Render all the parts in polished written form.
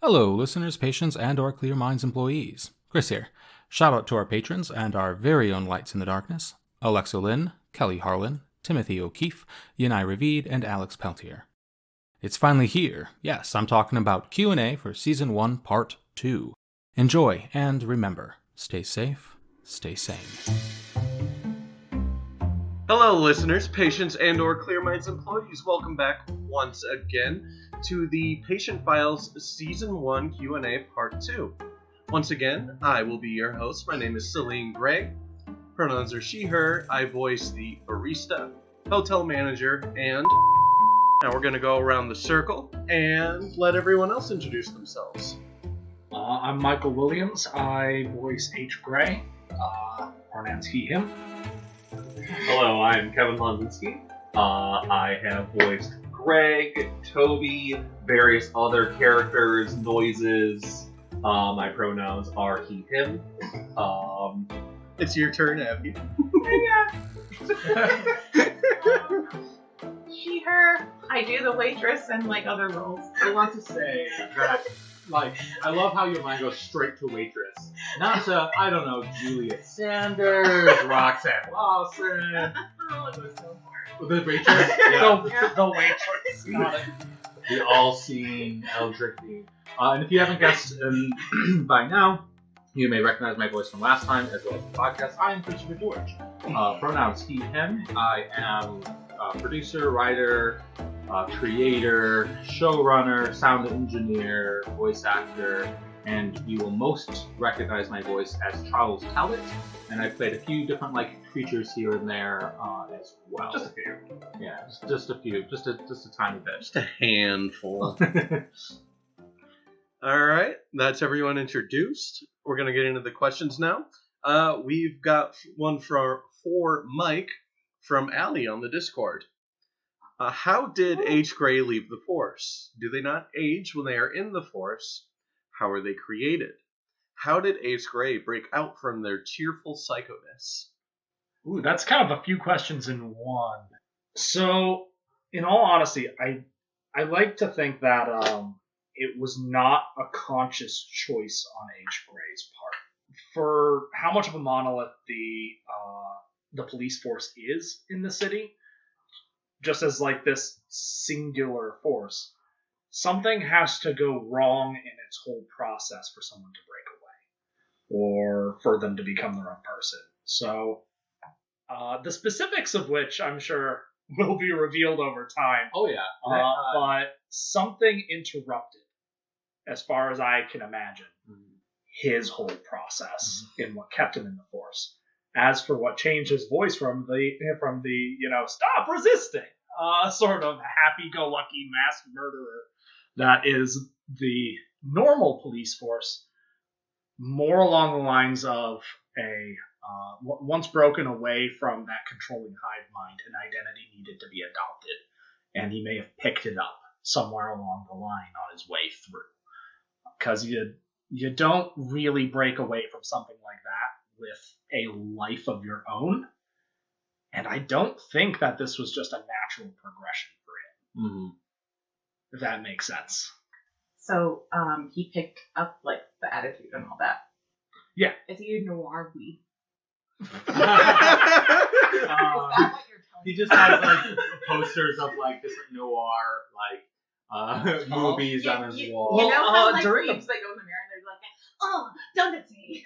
Hello, listeners, patients, and our Clear Minds employees. Chris here. Shout out to our patrons and our very own lights in the darkness: Alexa Lynn, Kelly Harlan, Timothy O'Keefe, Yanai Ravid, and Alex Peltier. It's finally here. Yes, I'm talking about QnA for Season 1, Part 2. Enjoy, and remember, stay safe, stay sane. Hello, listeners, patients, and or Clear Minds employees. Welcome back once again to the Patient Files Season 1 Q&A Part 2. Once again, I will be your host. My name is Celine Gray. Pronouns are she, her. I voice the barista, hotel manager, and... Now we're going to go around the circle and let everyone else introduce themselves. I'm Michael Williams. I voice H. Gray. Pronouns he, him. Hello, I'm Kevin Londinsky. I have voiced Greg, Toby, various other characters, noises. My pronouns are he, him. It's your turn, Abby. She, her. I do the waitress and other roles. I want to say that, I love how your mind goes straight to waitress. Not to, I don't know, Julia Sanders, Roxanne Lawson. Oh, it was so hard. The waitress? Yeah. The waitress. Got it. The all-seeing Eldrick being. And if you haven't guessed by now, you may recognize my voice from last time as well as the podcast. I am Christopher George. Pronouns he, him. I am producer, writer, creator, showrunner, sound engineer, voice actor, and you will most recognize my voice as Charles Talbot. And I've played a few different creatures here and there as well. Just a few. Yeah, just a few, just a tiny bit. Just a handful. All right, that's everyone introduced. We're going to get into the questions now. We've got one for Mike from Allie on the Discord. How did H. Gray leave the Force? Do they not age when they are in the Force? How are they created? How did H. Gray break out from their cheerful psychoness? Ooh, that's kind of a few questions in one. So, in all honesty, I like to think that it was not a conscious choice on H. Gray's part. For how much of a monolith the police force is in the city, just as this singular force, something has to go wrong in its whole process for someone to break away, or for them to become their own person. So, the specifics of which I'm sure will be revealed over time. Oh yeah. But something interrupted, as far as I can imagine, his whole process in what kept him in the Force. As for what changed his voice from the stop resisting, sort of happy-go-lucky mass murderer that is the normal police force, more along the lines of once broken away from that controlling hive mind, an identity needed to be adopted, and he may have picked it up somewhere along the line on his way through. Because you don't really break away from something like that with a life of your own. And I don't think that this was just a natural progression for him. Mm-hmm. If that makes sense. So, he picked up, the attitude and all that. Yeah. Is he a noir weed? Is He that what you're telling me? just has posters of different noir movies on his wall. You know how during peeps, they go in the mirror and they're like, oh, don't it see?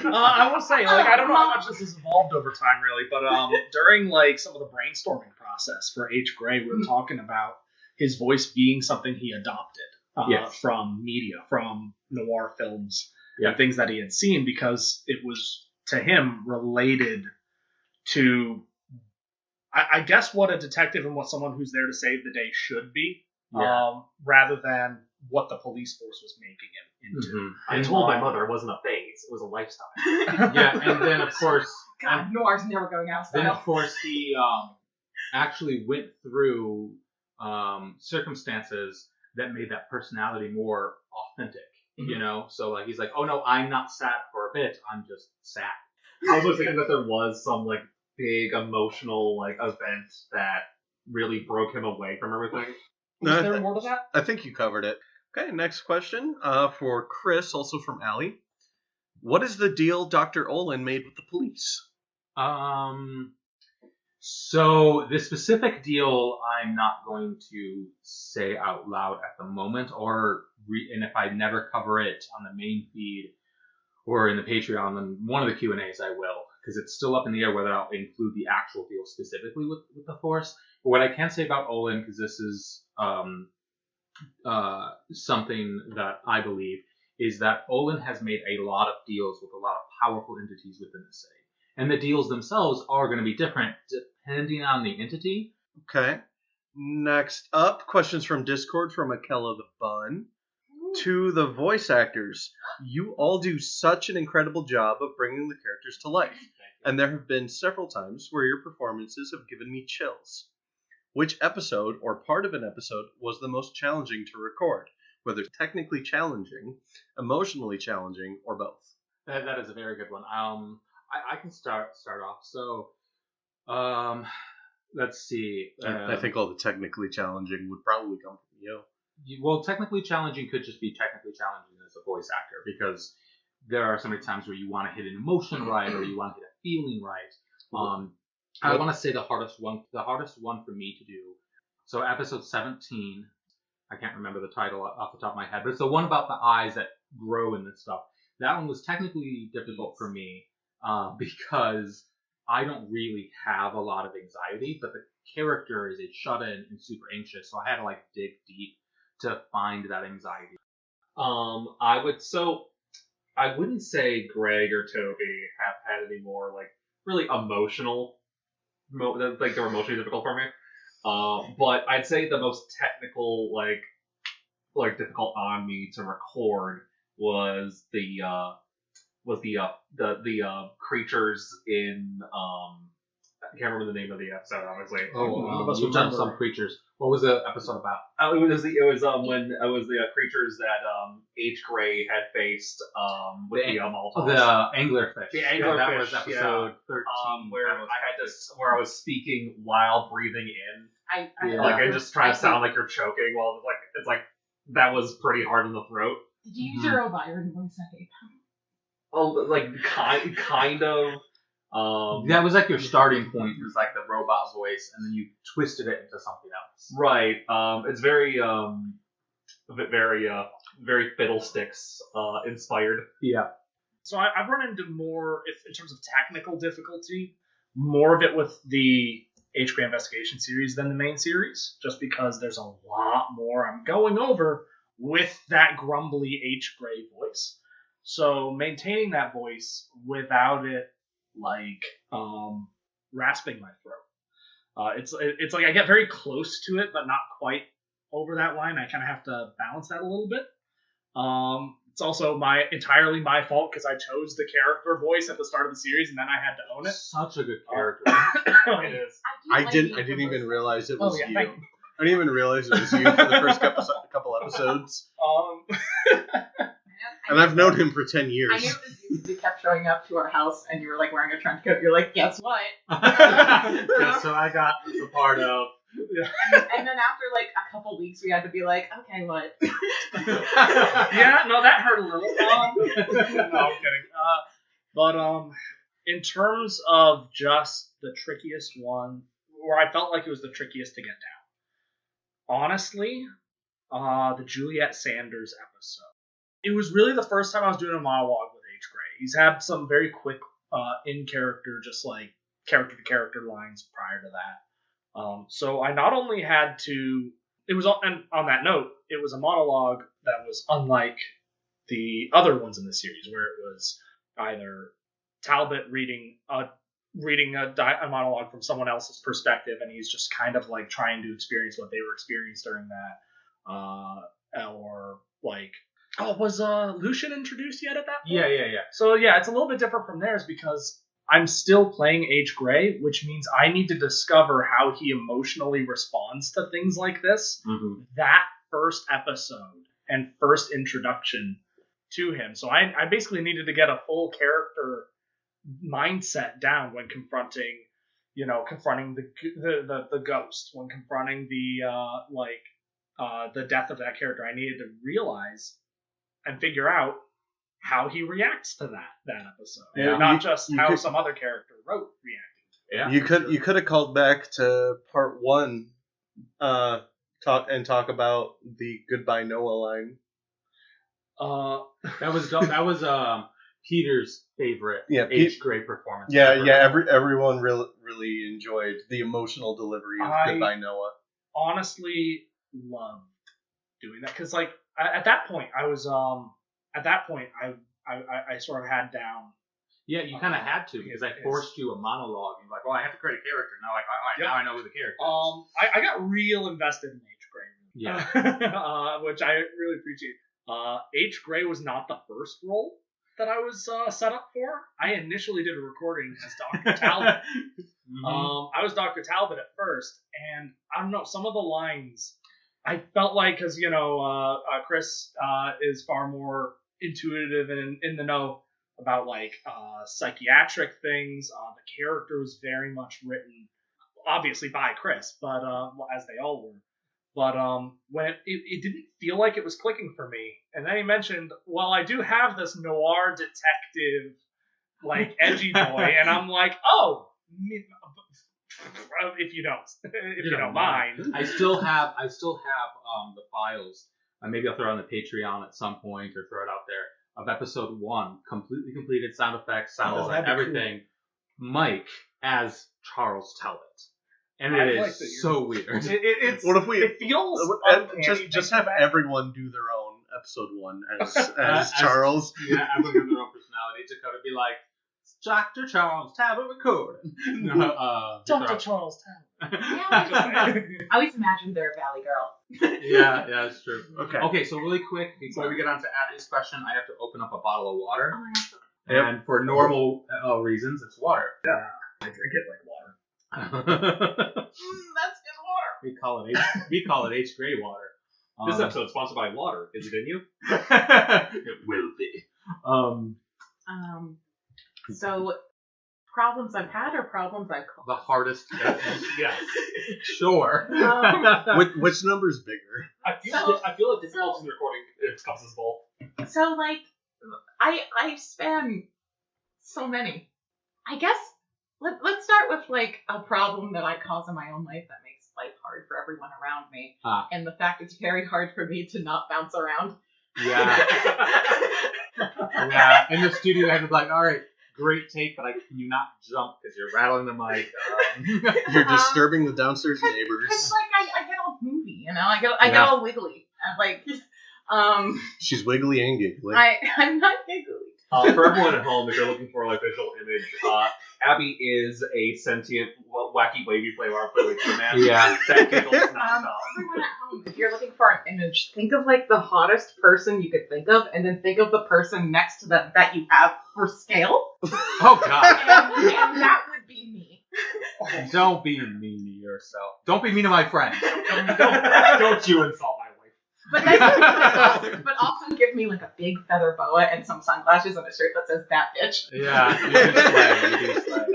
I will say, I don't know how much this has evolved over time, really, but during some of the brainstorming process for H. Gray, we were talking about his voice being something he adopted from media, from noir films, and things that he had seen, because it was, to him, related to, I guess, what a detective and what someone who's there to save the day should be, rather than what the police force was making him into. Mm-hmm. I told my mother it wasn't a phase, it was a lifestyle. Yeah, and then, of course... God, noir's never going out. Then, of course, he actually went through circumstances that made that personality more authentic, So, he's like, oh, no, I'm not sad for a bit, I'm just sad. I was thinking that there was some, big emotional, event that really broke him away from everything. Was there more to that? I think you covered it. Okay, next question for Chris, also from Allie. What is the deal Dr. Olin made with the police? So the specific deal I'm not going to say out loud at the moment, and if I never cover it on the main feed or in the Patreon, then one of the Q&As I will, because it's still up in the air whether I'll include the actual deal specifically with the Force. But what I can say about Olin, because this is something that I believe, is that Olin has made a lot of deals with a lot of powerful entities within the city. And the deals themselves are going to be different depending on the entity. Okay. Next up, questions from Discord from Akella the Bun. To the voice actors, you all do such an incredible job of bringing the characters to life. And there have been several times where your performances have given me chills. Which episode or part of an episode was the most challenging to record? Whether technically challenging, emotionally challenging, or both? That is a very good one. I can start off. So, let's see. I think all the technically challenging would probably come from you. Well, technically challenging could just be technically challenging as a voice actor, because there are so many times where you want to hit an emotion right or you want to hit a feeling right. I want to say the hardest one for me to do. So episode 17, I can't remember the title off the top of my head, but it's the one about the eyes that grow and this stuff. That one was technically difficult for me because I don't really have a lot of anxiety, but the character is a shut-in and super anxious, so I had to dig deep to find that anxiety. I wouldn't say Greg or Toby have had any more really emotional, they were emotionally difficult for me. But I'd say the most technical, difficult on me to record was the creatures in I can't remember the name of the episode, obviously. You've done some creatures. What was the episode about? When the creatures that H. Gray had faced with the Molotovs. The anglerfish. The anglerfish. That was episode 13. Where I was speaking while breathing in. I just trying to sound like you're choking while it's that was pretty hard in the throat. Did you use your Elvira in 1 second? Oh, kind of. That was your starting point. It was the robot voice, and then you twisted it into something else. Right. It's very very Fiddlesticks inspired. Yeah. So I've run into more, in terms of technical difficulty, more of it with the H. Gray Investigation series than the main series, just because there's a lot more I'm going over with that grumbly H. Gray voice. So maintaining that voice without it rasping my throat. It's I get very close to it, but not quite over that line. I kind of have to balance that a little bit. It's also entirely my fault because I chose the character voice at the start of the series, and then I had to own it. Such a good character. It is. I didn't even realize it was you. Thank you. I didn't even realize it was you for the first couple episodes. And I've known him for 10 years. I knew it was you because you kept showing up to our house and you were wearing a trench coat. You're like, guess what? Guess what I got a part of. Yeah. And then after a couple weeks, we had to be like, okay, what? Yeah, no, that hurt a little. No, I'm kidding. But in terms of just the trickiest one, where I felt like it was the trickiest to get down, honestly, the Juliet Sanders episode. It was really the first time I was doing a monologue with H. Gray. He's had some very quick in-character, just character-to-character lines prior to that. So I not only had to... And on that note, it was a monologue that was unlike the other ones in the series, where it was either Talbot reading a monologue from someone else's perspective, and he's just kind of trying to experience what they were experiencing during that, or was Lucian introduced yet at that point? Yeah. So yeah, it's a little bit different from theirs because I'm still playing H. Gray, which means I need to discover how he emotionally responds to things like this. Mm-hmm. That first episode and first introduction to him. So I basically needed to get a full character mindset down when confronting the ghost, when confronting the the death of that character, I needed to realize and figure out how he reacts to that episode, Yeah, not you- just you how could- some other character reacted. Yeah. You could have called back to part 1, talk about the goodbye Noah line. That was Peter's favorite Yeah, H. Gray performance. Yeah, ever. yeah. Everyone really enjoyed the emotional delivery of I- goodbye Noah. Honestly, loved doing that because, like, at that point, I was I sort of had down. Yeah, you kind of had to because I Yes. forced you a monologue. You're like, well, I have to create a character now. Like, all right, Yep. now I know who the character is. I got real invested in H. Gray. Yeah. Which I really appreciate. H. Gray was not the first role that I was set up for. I initially did a recording as Dr. Talbot. Mhm. I was Dr. Talbot at first, and I don't know, some of the lines, I felt like, because, Chris is far more intuitive and in the know about, like, psychiatric things. The character was very much written, obviously, by Chris, but as they all were. But when it didn't feel like it was clicking for me. And then he mentioned, well, I do have this noir detective, like, edgy boy. And I'm like, oh, if you don't mind. I still have the files. Maybe I'll throw it on the Patreon at some point or throw it out there of episode 1, completely completed sound effects, sound Oh, design, that'd be everything. Mike as Charles Talbot, and I it like is that you're- so weird. It's, What if we it feels uncanny just thinking have back. everyone do their own episode 1 as As- Charles? Yeah, everyone with their own personality. Dakota be like, Dr. Charles Talbot recording. Dr. Charles Talbot. I always imagined they're a Valley Girl. Yeah, that's true. Okay. Okay, so really quick, before we get on to Abby's question, I have to open up a bottle of water. Oh my gosh. And for normal reasons, it's water. I drink it like water. That's good water. we call it H. Gray water. This episode's sponsored by water. Is it in you? It will be. So, problems I've had or problems I've caused? The hardest. Yes. Sure. Which number's bigger? I feel like difficulty in recording encompasses both. So, like, I span so many. I guess let's start with, like, a problem that I cause in my own life that makes life hard for everyone around me. And the fact it's very hard for me to not bounce around. Yeah. Yeah. In the studio, I had to be like, all right, great take, but can you not jump because you're rattling the mic? You're disturbing the downstairs neighbors. Because, like, I get all movie, I get all wiggly. And, like, She's wiggly and giggly. I'm not giggly. For everyone at home, if you're looking for a visual image, Abby is a sentient, wacky, wavy flavor man. Yeah. That giggles nonstop. Everyone at home, if you're looking for an image, think of, like, the hottest person you could think of, and then think of the person next to them that you have for scale. Oh, God. And that would be me. Don't be mean to yourself. Don't be mean to my friend. Don't you insult my wife. But then, but also give me, like, a big feather boa and some sunglasses and a shirt that says "that bitch." Yeah, you do slay.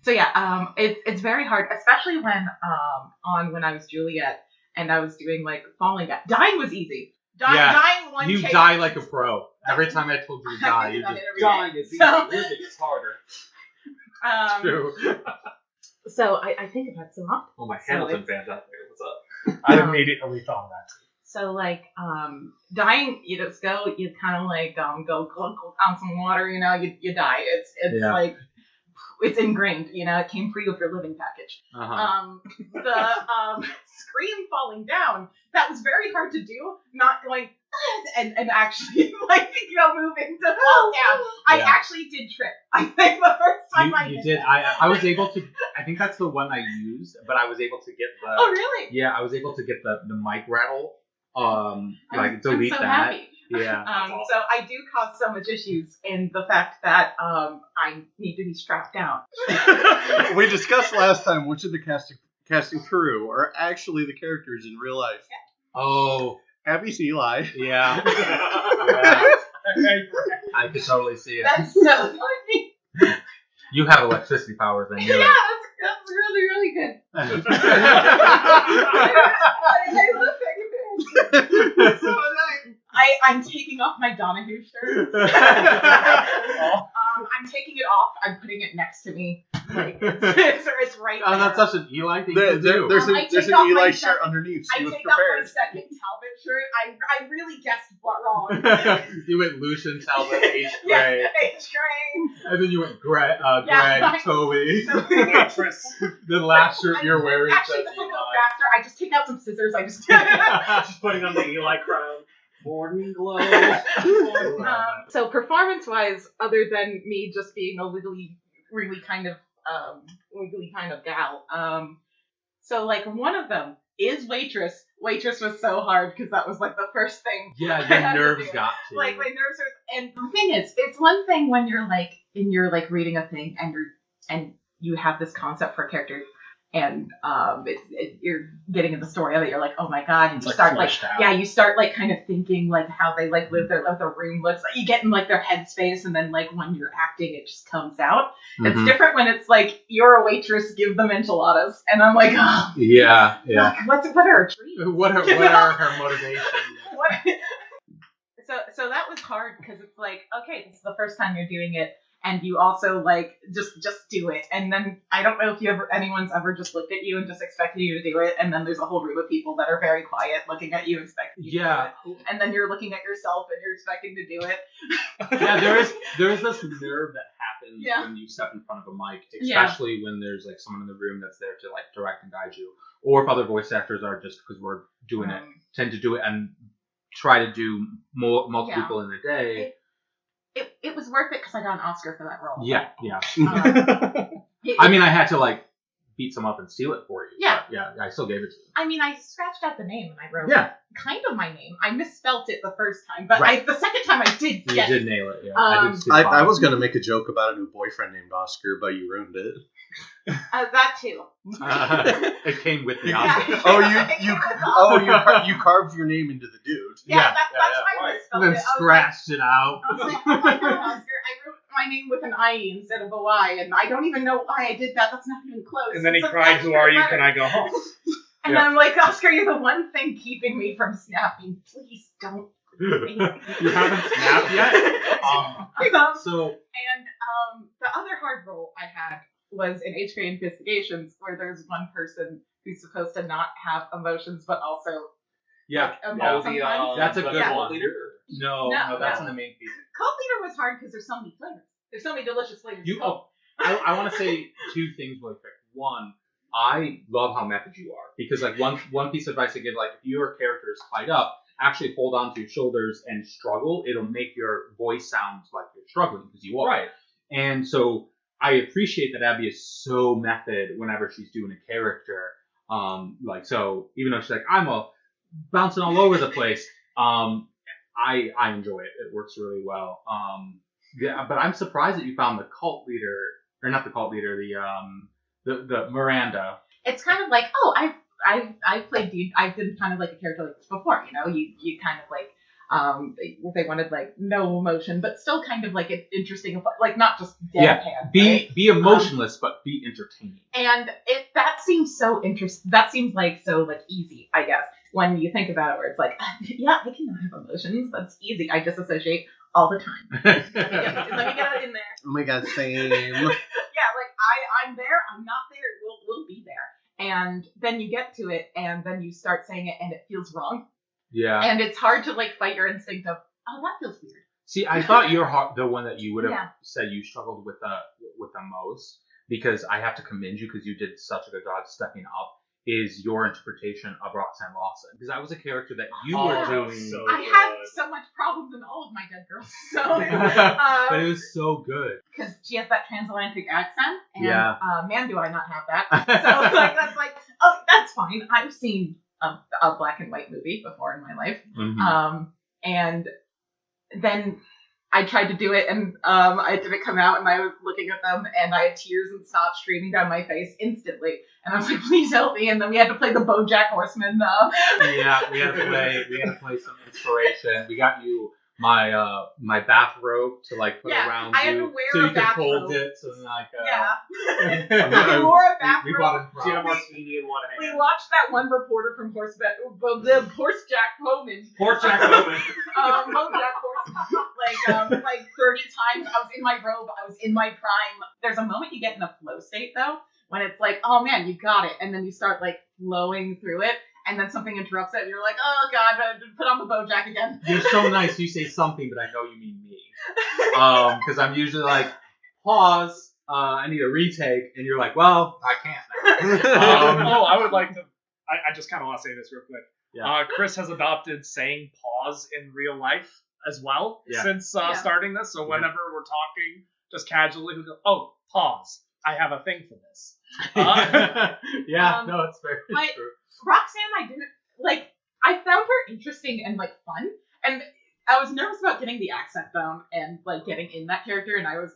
So yeah, it's very hard, especially when when I was Juliet and I was doing, like, falling down. Dying was easy. Yeah, Dying one You take. die like a pro. Every time I told you to die, you just Dying is easy, So- living is harder. true. So I think about it so often. Oh, my So Hamilton it's- fans out there, what's up? I Um, immediately thought of that. So, like, dying, you just go, you kind of, like, go glug on some water, you die. It's Yeah. like, it's ingrained, it came free with your living package. Uh-huh. The scream falling down, that was very hard to do, not going, and actually, like, moving to fall down. I Yeah. actually did trip. I think the first time I You did did. that. I was able to. I think that's the one I used, but I was able to get the. Oh, really? Yeah, I was able to get the mic rattle. I'm Delete so that. happy. Yeah. So I do cause so much issues in the fact that I need to be strapped down. We discussed last time which of the casting crew are actually the characters in real life. Oh. Abby's Eli. Yeah. Yeah. I could totally see it. That's so funny. You have electricity powers, I knew Yeah, it. that's really, really good. I love I'm taking off my Donahue shirt. I'm taking it off. I'm putting it next to me. Like it's right there. That's such an Eli thing to do. There's I an take off Eli my shirt second- underneath. I She was take off my prepared. second Talbot shirt. I really guessed wrong. You went Lucian, Talbot, H. Yeah, Gray, H-Train. and then you went Greg, Yeah. Toby. Waitress. The last shirt you're wearing Actually, says this will go Eli. faster. I just take out some scissors. I just. Just putting on the Eli crown. Morning glow. So performance-wise, other than me just being a wiggly kind of gal, so like one of them is Waitress. Waitress was so hard because that was like the first thing. Yeah, I had the to nerves do. got to Like you. my nerves are, and the thing is, it's one thing when you're reading a thing and you have this concept for a character. And you're getting in the story of it. You're like, oh my god! And It's you like start fleshed out. you start like kind of thinking like how they like live their room looks. Like, you get in like their headspace, and then like when you're acting, it just comes out. It's Mhm. different when it's like you're a waitress, give them enchiladas, and I'm like, oh, Yeah. what are her dreams? What are her motivations? What? So that was hard because it's like, okay, this is the first time you're doing it, and you also like just do it, and then I don't know if anyone's ever just looked at you and just expected you to do it, and then there's a whole room of people that are very quiet looking at you, expecting you to do it, and then you're looking at yourself and you're expecting to do it. Yeah, there is this nerve that happens Yeah. when you step in front of a mic, Yeah. especially when there's like someone in the room that's there to like direct and guide you, or if other voice actors are just because we're doing it, tend to do it and try to do multiple Yeah. people in a day. It was worth it because I got an Oscar for that role. Yeah. It- I mean, I had to like beat some up and steal it for you. Yeah. But yeah, I still gave it to you. I mean, I scratched out the name and I wrote Yeah. kind of my name. I misspelt it the first time, but Right. the second time I did You get did nail it. Yeah. Um, did steal I Bob. was gonna make a joke about a new boyfriend named Oscar, but you ruined it. that too. It came with the Yeah. Oscar. Oh, you carved your name into the dude. Yeah, that's why I And misspelled then it. scratched it out. I was like, oh my god, Oscar, I wrote my name with an I instead of a Y, and I don't even know why I did that. That's not even close. And then he It's a cried, "Who are you? letter." Can I go home?" And Yeah. I'm like, Oscar, you're the one thing keeping me from snapping. Please don't. You haven't snapped yet? So, And the other hard role I had was in HK Investigations, where there's one person who's supposed to not have emotions, but also yeah. emote sometimes. That's a the good cult one. leader? No, that's in the main piece. Cult Leader was hard because there's so many flavors. There's so many delicious flavors. I want to say two things really quick. One, I love how method you are, because like one piece of advice I give, like if your character is tied up, actually hold on to your shoulders and struggle. It'll make your voice sound like you're struggling, because you are. Right. And so I appreciate that Abby is so method whenever she's doing a character. Like, so even though she's like, I'm bouncing all over the place, I enjoy it. It works really well. Yeah, but I'm surprised that you found the cult leader, or not the cult leader, the Miranda. It's kind of like, oh, I've played I've been kind of like a character like this before. You know, you kind of like they wanted like no emotion, but still kind of like an interesting, like not just deadpan. Right? Be emotionless, but be entertaining. And that seems so interesting. That seems like so like easy, I guess, when you think about it, where it's like, yeah, I cannot have emotions. That's easy. I just associate all the time. Let me get it in there. Oh my god, same. Yeah, like I'm there, I'm not there, we'll be there. And then you get to it, and then you start saying it, and it feels wrong. Yeah. And it's hard to like fight your instinct of, oh, that feels weird. See, I thought you're the one that you would have Yeah. said you struggled with the most, because I have to commend you because you did such a good job stepping up. Is your interpretation of Roxanne Lawson, because that was a character that you were doing. so I have so much problems in all of my Dead Girls, But it was so good. because she has that transatlantic accent, and Yeah. Man, do I not have that. So like that's like, oh, that's fine. I've seen a black and white movie before in my life. Mhm. And then I tried to do it, and it didn't come out, and I was looking at them, and I had tears and snot streaming down my face instantly. And I was like, please help me. And then we had to play the BoJack Horseman. Yeah, we had to play some inspiration. We got you my bathrobe to like put around I had you, to wear so a you can hold bathrobe. it, so then like Yeah. We wore a bathrobe. we bought it. She had a martini in one We hand. watched that one reporter from Horse Jack Homan. Poor Jack Homan. Bojack Horseman. Like 30 times. I was in my robe. I was in my prime. There's a moment you get in a flow state though, when it's like, oh man, you got it, and then you start like flowing through it, and then something interrupts it, and you're like, oh god, put on the Bojack again. You're so nice. You say something, but I know you mean me. Because I'm usually like, pause. I need a retake, and you're like, well, I can't now. I would like to. I just kind of want to say this real quick. Yeah. Chris has adopted saying pause in real life as well since Yeah. starting this. So whenever we're talking, just casually, we go, "Oh, pause! I have a thing for this." Yeah, no, it's very true. Roxanne, I didn't like. I found her interesting and like fun, and I was nervous about getting the accent down and like getting in that character, and I was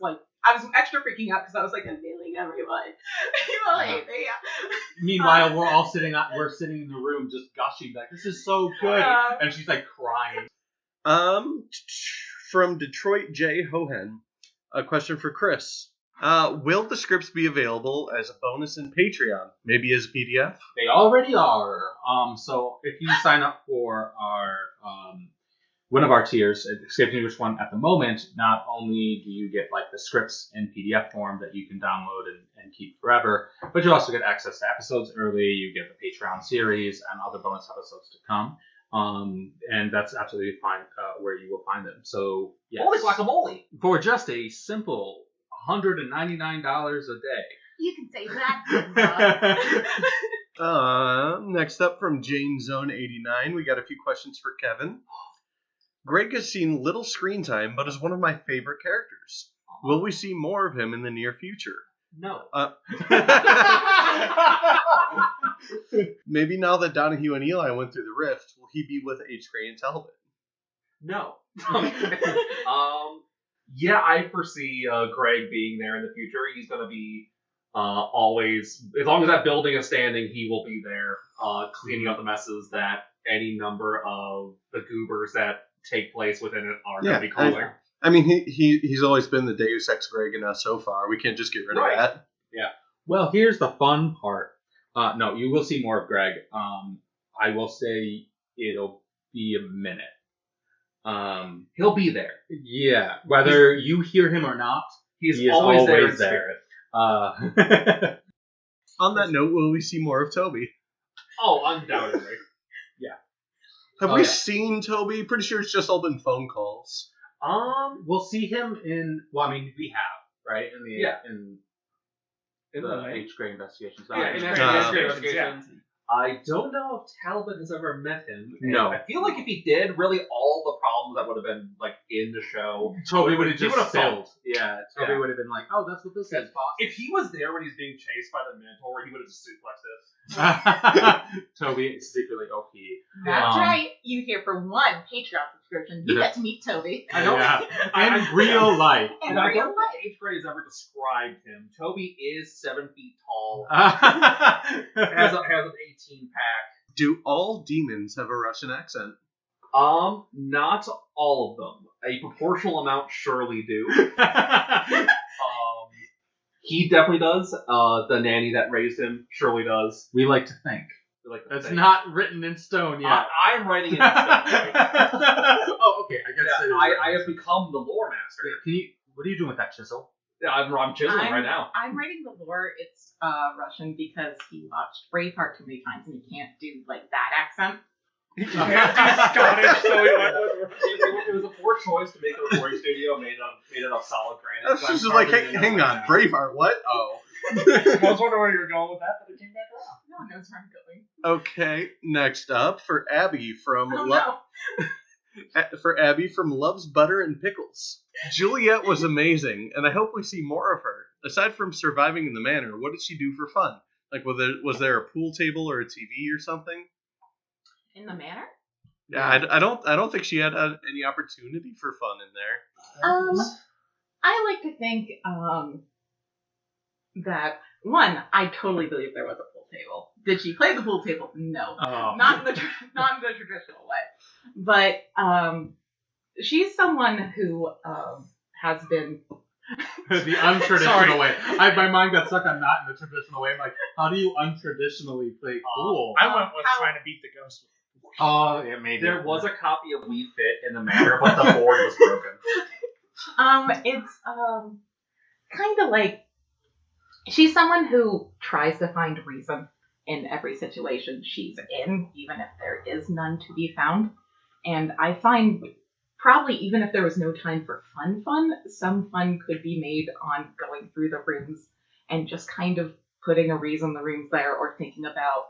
extra freaking out because I was like, I'm feeling everyone. People hate me. Meanwhile, we're sitting in the room just gushing like, this is so good, and she's like crying. From Detroit J. Hohen, a question for Chris. Will the scripts be available as a bonus in Patreon? Maybe as a PDF? They already are. So if you sign up for our one of our tiers, escaping which one at the moment, not only do you get like the scripts in PDF form that you can download and keep forever, but you also get access to episodes early. You get the Patreon series and other bonus episodes to come. And that's absolutely fine where you will find them. So yes, Holy guacamole! for just a simple $199 a day. You can say that. Next up from Jane Zone 89, we got a few questions for Kevin. Greg has seen little screen time, but is one of my favorite characters. Will we see more of him in the near future? No. Maybe now that Donahue and Eli went through the rift, will he be with H. Gray and Talbot? No. Yeah, I foresee Greg being there in the future. He's going to be always, as long as that building is standing, he will be there cleaning up the messes that any number of the goobers that take place within it are going to be causing. I mean, he's always been the Deus Ex Greg in us so far. We can't just get rid of that. Yeah. Well, here's the fun part. No, you will see more of Greg. I will say it'll be a minute. He'll be there. Yeah. Whether you hear him or not, he is always there always in there. On that note, will we see more of Toby? Oh, undoubtedly. Have we seen Toby? Pretty sure it's just all been phone calls. We'll see him in. Well, I mean, we have right in the in the H. Gray investigations. Yeah, in investigations. I don't know if Talbot has ever met him. No. I feel like if he did, really all the problems that would have been like in the show, Toby would have he just would have filled. Yeah, Toby would have been like, "Oh, that's what this is, boss." If he was there when he's being chased by the Minotaur, he would have just suplexed it. Toby is secretly OP. That's right. You hear for one Patreon subscription, you get to meet Toby. I know. Yeah. In real life. In I real don't life. think H. Gray has ever described him. Toby is 7 feet tall, Has has an 18-pack. Do all demons have a Russian accent? Not all of them. A proportional amount surely do. He definitely does. The nanny that raised him surely does. We like to think. It's not written in stone yet. I'm writing it in stone. Oh, okay. I guess I have become the lore master. What are you doing with that chisel? I'm chiseling right now. I'm writing the lore. It's Russian because he watched Braveheart too many times and he can't do like that accent. He's Scottish, so he went with It was a poor choice to make a recording studio made of solid granite. That's just like, hang on, Braveheart, what? Oh. I was wondering where you were going with that, but it came back around. No one knows where I'm going. Okay, next up for Abby from for Abby from Loves Butter and Pickles. Juliet was amazing, and I hope we see more of her. Aside from surviving in the manor, what did she do for fun? Like, was there a pool table or a TV or something? In the manor? Yeah, I don't think she had any opportunity for fun in there. I like to think that one, I totally believe there was a pool table. Did she play the pool table? No, not in the traditional way. But she's someone who has been. The untraditional Sorry. way. My mind got stuck on not in the traditional way. I'm like, how do you untraditionally play cool? I went with How- trying to beat the ghost. Oh, yeah, maybe. There was a copy of We Fit in the Manor, but the board was broken. It's kind of like she's someone who tries to find reason in every situation she's in, even if there is none to be found. And I find probably even if there was no time for fun, some fun could be made on going through the rooms and just kind of putting a reason the room's there or thinking about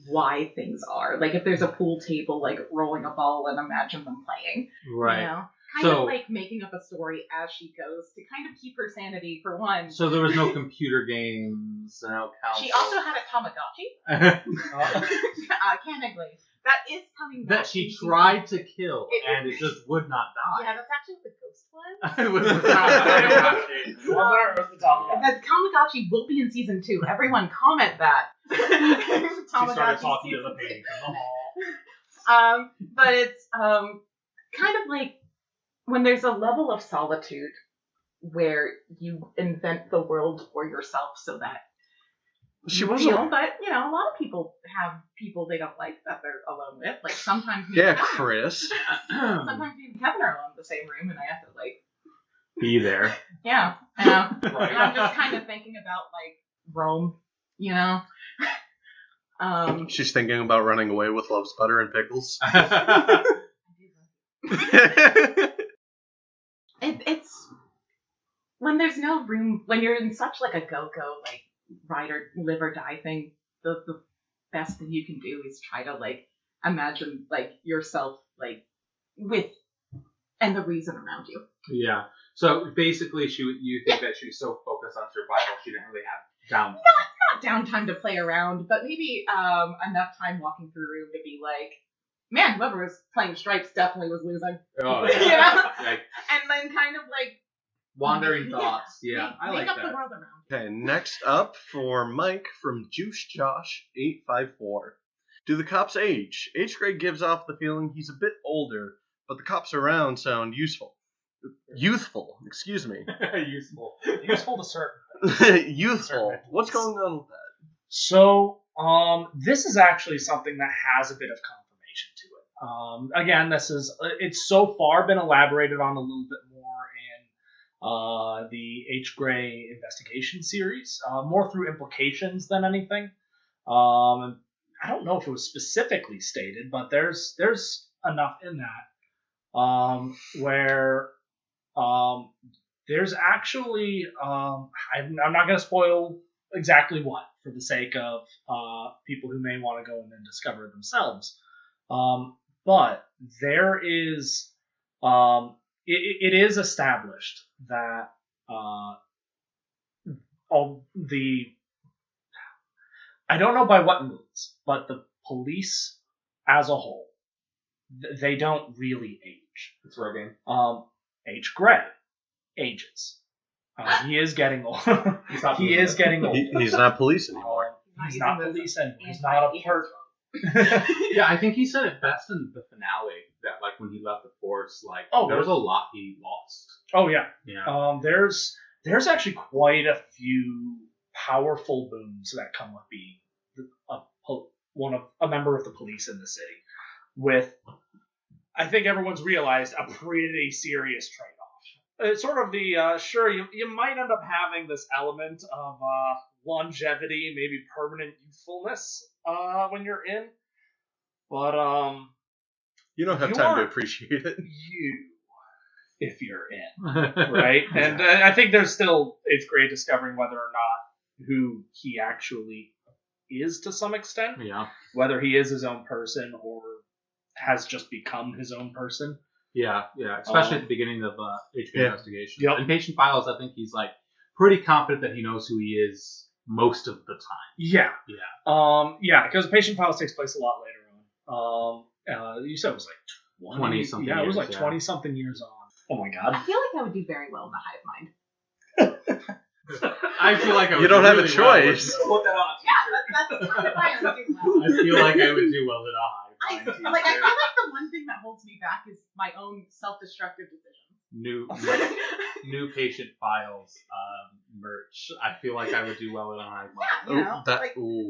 why things are. Like if there's a pool table, like rolling a ball and imagine them playing. Right. You know? Kind So- of like making up a story as she goes to kind of keep her sanity for one. So there was no computer games, no council. She also had a Tamagotchi. Candidly. That is coming back. that she in season- tried to kill, It- and it just would not die. Yeah, that's actually what the ghost was. It was a Tamagotchi. The top The Tamagotchi will be in season 2. Everyone comment that. She started Tamagotchi talking to season the 2. painting in the hall. But it's kind of like when there's a level of solitude where you invent the world for yourself so that She you wasn't. feel, but you know, a lot of people have people they don't like that they're alone with. Like sometimes me Yeah, and Kevin, Chris. sometimes me and Kevin are alone in the same room, and I have to like, Be there. yeah, you know. And I'm just kind of thinking about like Rome, you know. She's thinking about running away with love's butter and pickles. It's when there's no room, when you're in such like a go-go, like ride or live or die thing, the best thing you can do is try to like imagine like yourself like with and the reason around you. Yeah. So basically, you think that she was so focused on survival, she didn't really have down. Not downtime to play around, but maybe enough time walking through a room to be like, man, whoever was playing stripes definitely was losing. Oh, You know? Like And then kind of like wandering thoughts. Yeah, I make like up that. the world around you. Okay, next up for Mike from Juice Josh 854. Do the cops age? H. Gray gives off the feeling he's a bit older, but the cops around sound youthful. Excuse me. Useful. Useful to certain. Youthful. What's going on with that? So, this is actually something that has a bit of confirmation to it. Again, it's so far been elaborated on a little bit more in the H. Gray investigation series, more through implications than anything. I don't know if it was specifically stated, but there's enough in that where there's actually I'm not going to spoil exactly what for the sake of people who may want to go in and discover it themselves. But there is it is established that all the I don't know by what means, but the police as a whole, they don't really age. It's Rogaine. H. Gray ages. He is getting old. He is getting old. He's not police anymore. He's not police anymore. He's not a part. Yeah, I think he said it best in the finale that like when he left the force, like there was a lot he lost. Oh yeah. Yeah. There's actually quite a few powerful boons that come with being a member of the police in the city. With, I think everyone's realized, a pretty serious trade-off. It's sort of the sure you might end up having this element of longevity, maybe permanent youthfulness when you're in, but You don't have You time to are- appreciate it. if you're in. Right? And I think there's still, it's great discovering whether or not who he actually is to some extent. Yeah. Whether he is his own person or has just become his own person. Yeah, yeah. Especially at the beginning of HK Yeah. investigation. Yep. In Patient Files, I think he's like pretty confident that he knows who he is most of the time. Yeah. Yeah. Yeah, because Patient Files takes place a lot later on. You said it was like 20-something Yeah, it was years, like yeah. 20-something years on. Oh my I god. feel like I would do very well in the hive mind. I feel like I would You don't do have a really well choice. with- Put that on a Yeah, that's kind of why I would do well. I feel like I would do well in a hive. I Mine too, feel like too. the one thing that holds me back is my own self-destructive decisions. New patient files merch. I feel like I would do well in a hive mind. Yeah, you know,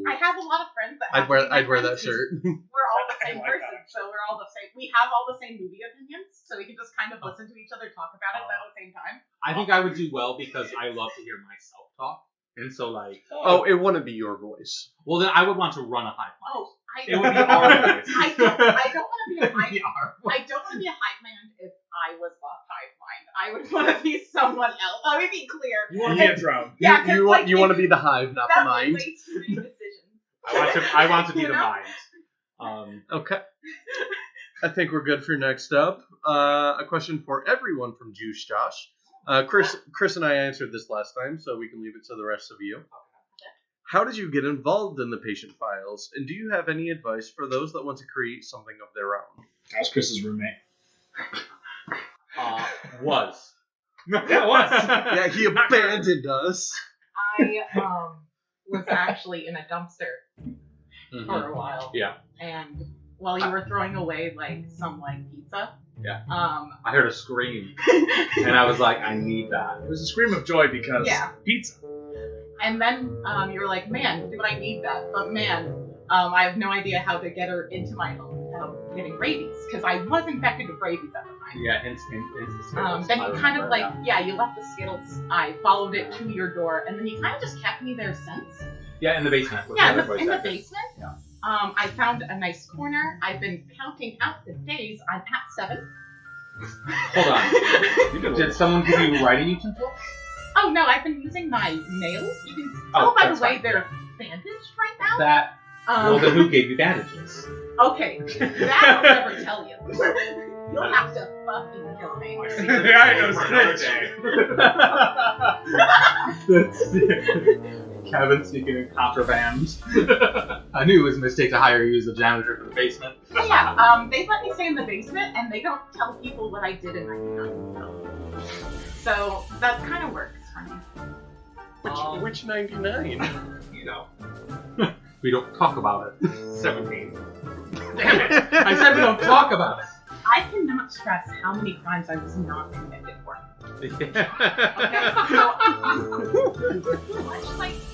I have a lot of friends that have I'd wear that shirt. We're all the I same like that, person, so we're all the same. We have all the same movie opinions, so we can just kind of listen to each other talk about it at the same time. I think I would do well because I love to hear myself talk. And so, like... Oh, it wouldn't be your voice. Well, then I would want to run a hive mind. Oh, It would be our voice. I don't want to be a hive. It would be our voice. I don't want to be a hive mind if I was a hive mind. I would want to be someone else. Let me be clear. You want to be a drone. Yeah, 'cause, You want to be the hive, not the that's mind. way too many decisions. I want to be You the know? mind. Okay. I think we're good for next up. A question for everyone from Juice Josh. Chris and I answered this last time, so we can leave it to the rest of you. How did you get involved in the patient files, and do you have any advice for those that want to create something of their own? That was Chris's roommate. Was. Yeah, it was. Yeah, he abandoned us. I was actually in a dumpster for a while. Yeah. And while you were throwing away some pizza. Yeah. I I heard a scream, and I was like, I need that. It was a scream of joy because pizza. And then you were like, man, do I need that? But man, I have no idea how to get her into my home without getting rabies, because I was infected with rabies at the time. Yeah, it's Then you kind of you left the Skittles. I followed it to your door, and then you kind of just kept me there since. Yeah, in the basement. Yeah, in the basement. Yeah. I found a nice corner. I've been counting out the days. I'm at 7. Hold on. Did someone give you writing utensils? Oh no, I've been using my nails. You can tell by the way they're bandaged right now. That. Well, then who gave you bandages? Okay, that I'll never tell you. You'll have to fucking kill me. Yeah, I know. Kevin speaking in contraband. I knew it was a mistake to hire you as a janitor for the basement. Yeah, they let me stay in the basement, and they don't tell people what I did in my house. So that kind of works for me. Which 99? You know. We don't talk about it. 17. Damn it! I said we don't talk about it. I cannot stress how many crimes I was not convicted for. Okay, so much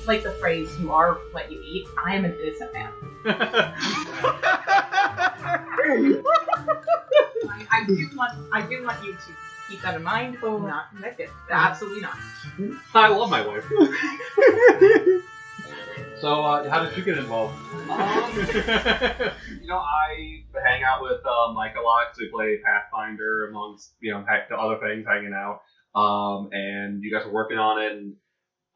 like the phrase "you are what you eat," I am an innocent man. I do want you to keep that in mind. Not convicted. Absolutely not. I love my wife. So, how did you get involved? I hang out with Mike a lot because we play Pathfinder amongst, the other things, hanging out. And you guys were working on it, and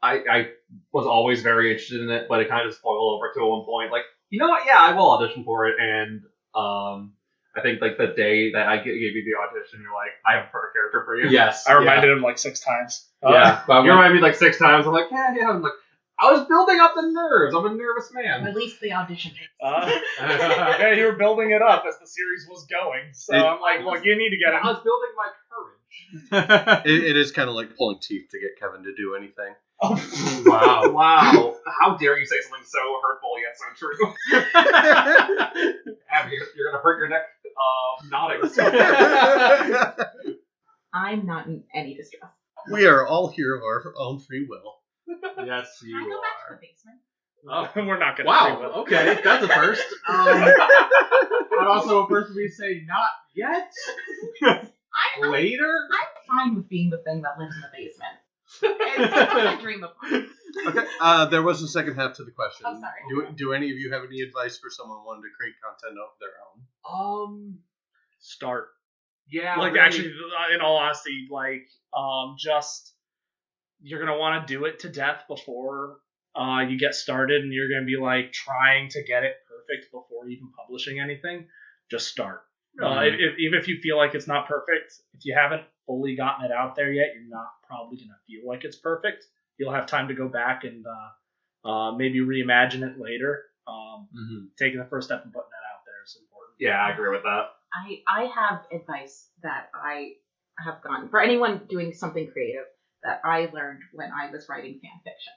I was always very interested in it, but it kind of just boiled over to one point, you know what? Yeah, I will audition for it, and I think the day that I gave you the audition, you're like, I have a perfect character for you. Yes. I reminded him 6 times. Yeah. You reminded me 6 times. I'm like, yeah. I'm like, I was building up the nerves. I'm a nervous man. Release the audition. Yeah, you were building it up as the series was going. So I'm like, look, you need to get it. I was building my courage. It is kind of like pulling teeth to get Kevin to do anything. Oh. Wow. How dare you say something so hurtful yet so true? Abby, you're going to hurt your neck nodding. I'm not in any distress. We are all here of our own free will. Yes, you Can I go are. back to the basement? Oh, we're not going to. Wow, okay, that's a first. But also a first we say not yet. Later? I'm fine with being the thing that lives in the basement. It's like a dream of mine. Okay, there was a second half to the question. Oh, sorry. Do any of you have any advice for someone wanting to create content of their own? Start. Yeah. Like, really. actually, in all honesty, just you're gonna want to do it to death before you get started, and you're gonna be trying to get it perfect before even publishing anything. Just start. Even if you feel like it's not perfect, if you haven't fully gotten it out there yet, you're not probably gonna feel like it's perfect. You'll have time to go back and maybe reimagine it later. Taking the first step and putting that out there is important. Yeah, I agree with that. I have advice that I have gotten for anyone doing something creative that I learned when I was writing fan fiction.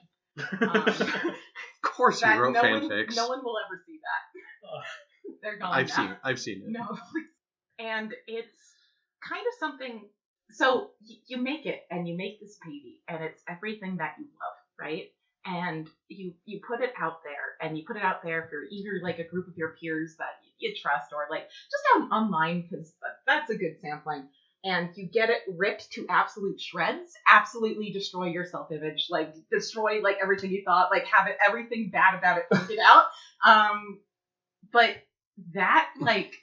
Of course you wrote fanfics. No one will ever see that. They're gone I've now. seen it. No. And it's kind of something. So you make it, and you make this baby, and it's everything that you love, right? And you put it out there, and you put it out there for either like a group of your peers that you trust, or like just out online, because that's a good sampling. And you get it ripped to absolute shreds, absolutely destroy your self-image, like destroy like everything you thought, like have it everything bad about it taken out. But that like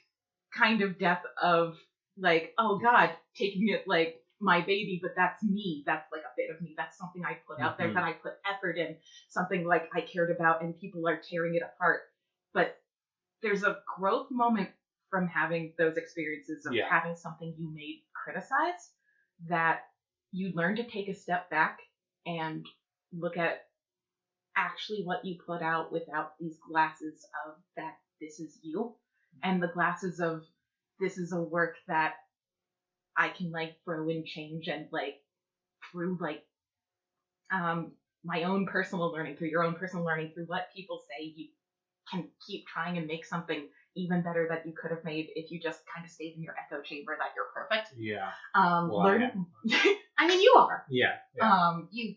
kind of death of like, oh God, taking it like my baby, but that's me. That's like a bit of me. That's something I put out there, that I put effort in, something like I cared about, and people are tearing it apart. But there's a growth moment from having those experiences of having something you made criticized, that you learn to take a step back and look at actually what you put out without these glasses of that this is you, and the glasses of this is a work that I can like throw in change, and like through like my own personal learning, through your own personal learning, through what people say, you can keep trying and make something even better that you could have made if you just kind of stayed in your echo chamber that you're perfect. Yeah. Learn. I mean, you are. Yeah. You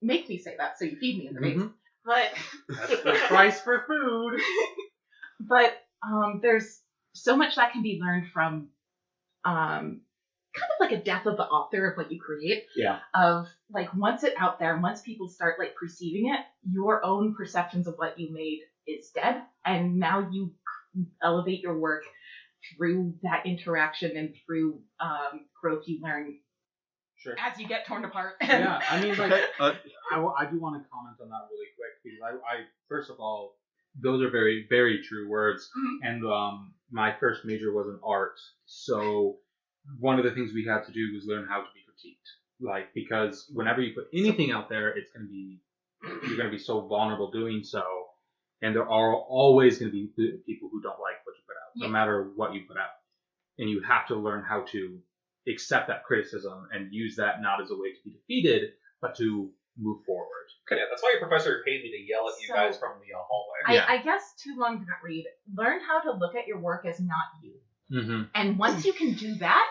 make me say that, so you feed me in the face. But that's the price for food. But there's so much that can be learned from kind of like a death of the author of what you create. Yeah. Of like once it's out there, once people start like perceiving it, your own perceptions of what you made is dead, and now you elevate your work through that interaction and through growth you learn. Sure. As you get torn apart. Yeah, I mean, like, I do want to comment on that really quick, because I first of all, those are very, very true words. And my first major was in art, so one of the things we had to do was learn how to be critiqued. Like, because whenever you put anything out there, you're gonna be so vulnerable doing so, and there are always gonna be people who don't like what you put out, no matter what you put out, and you have to learn how to accept that criticism and use that not as a way to be defeated, but to move forward. Yeah, that's why your professor paid me to yell at you guys from the hallway. I guess too long didn't read. Learn how to look at your work as not you. Mm-hmm. And once you can do that,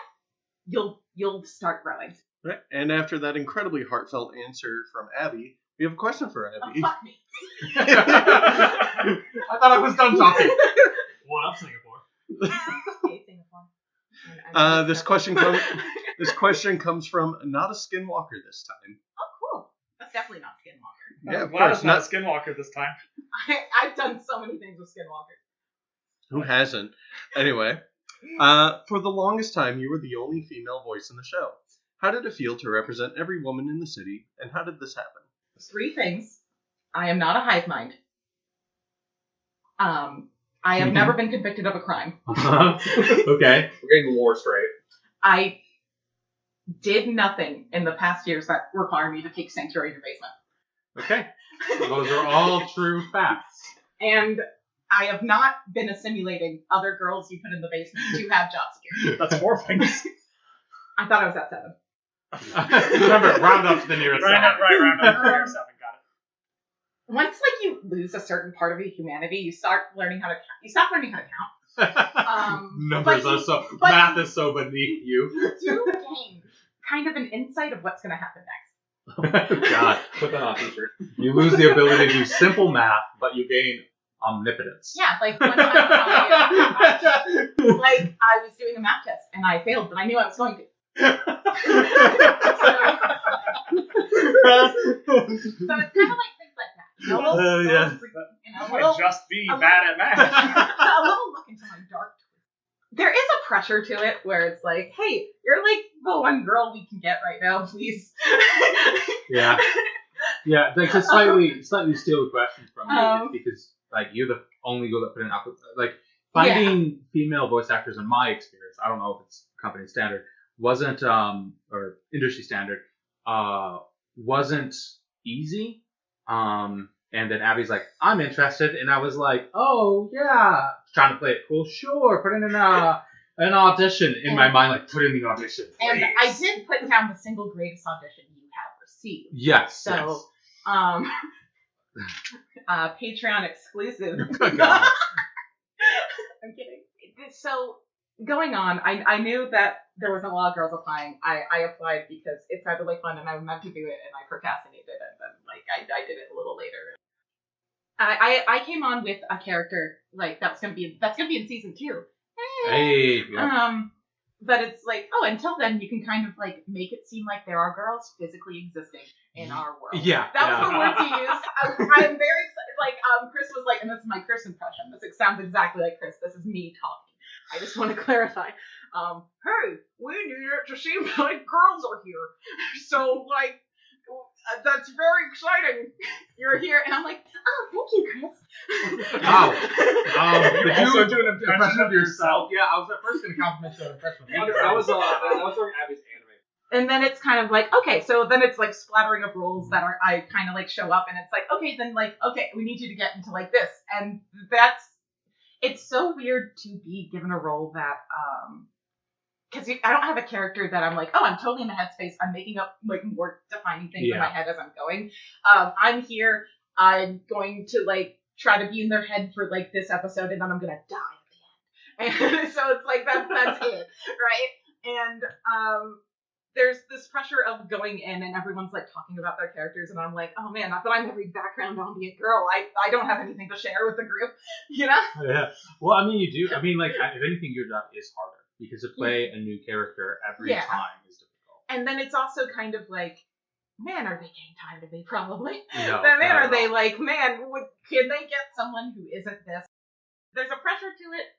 you'll start growing. Right. And after that incredibly heartfelt answer from Abby, we have a question for Abby. Oh, fuck me. I thought I was done talking. What up, Singapore? Okay, Singapore. This question comes from not a skinwalker this time. Oh, cool. That's definitely not Skinwalker. Yeah, I'm glad it's not a Skinwalker this time. I've done so many things with Skinwalker. Who hasn't? Anyway, for the longest time, you were the only female voice in the show. How did it feel to represent every woman in the city, and how did this happen? 3 things. I am not a hive mind. I have never been convicted of a crime. Okay. We're getting the lore straight. I did nothing in the past years that require me to take sanctuary in your basement. Okay. Those are all true facts. And I have not been assimilating other girls you put in the basement to have job security. That's 4 things. I thought I was at 7. Remember, round up to the nearest Round up seven. to the nearest 7. Got it. Once like you lose a certain part of your humanity, you start learning how to count. You stop learning how to count. Numbers are so math is so beneath you. You do gain kind of an insight of what's going to happen next. God, put that on a t-shirt. You lose the ability to do simple math, but you gain omnipotence. Yeah, like one time I was doing a math test and I failed, but I knew I was going to. So it's kind of like things like that. You know, yeah. Might just be bad at math. A little look into my dark twisted. There is a pressure to it where it's like, hey, you're like the one girl we can get right now, please. Yeah. Yeah, like to slightly steal the question from you, because like you're the only girl that put in like finding female voice actors in my experience, I don't know if it's company standard, wasn't or industry standard, wasn't easy. And then Abby's like, I'm interested, and I was like, oh yeah, trying to play it cool, sure, put in an audition in my mind, like put in the audition. And I did put down the single greatest audition you have received. Yes. So, yes. Patreon exclusive. I'm kidding. So going on, I knew that there wasn't a lot of girls applying. I applied because it sounded like fun and I meant to do it and I procrastinated and then like I did it a little later. I came on with a character like that's gonna be in season 2. Hey. Yep. But it's like, oh, until then you can kind of like make it seem like there are girls physically existing in our world. Yeah. That was the word to use. I'm very excited. Like Chris was like, and this is my Chris impression. This sounds exactly like Chris. This is me talking. I just want to clarify. Hey, we need it to seem like girls are here. So like, that's very exciting. You're here, and I'm like, oh, thank you, Chris. Wow. You also do an impression of yourself. Yeah, I was at first going to compliment you on impression. I was during Abby's anime. And then it's kind of like, okay, so then it's like splattering of roles that are, I kind of like show up, and it's like, okay, then like, okay, we need you to get into like this, and it's so weird to be given a role that, because I don't have a character that I'm like, oh, I'm totally in the headspace. I'm making up like more defining things in my head as I'm going. I'm here. I'm going to like try to be in their head for like this episode, and then I'm gonna die at the end. And so it's like that's it, right? And there's this pressure of going in, and everyone's like talking about their characters, and I'm like, oh man, but I'm every background ambient girl. I don't have anything to share with the group, you know? Yeah. Well, I mean, you do. I mean, like, if anything, your job is harder. Because to play a new character every time is difficult. And then it's also kind of like, man, are they getting tired of me? Probably. No, Then man, are they like, man, can they get someone who isn't this? There's a pressure to it,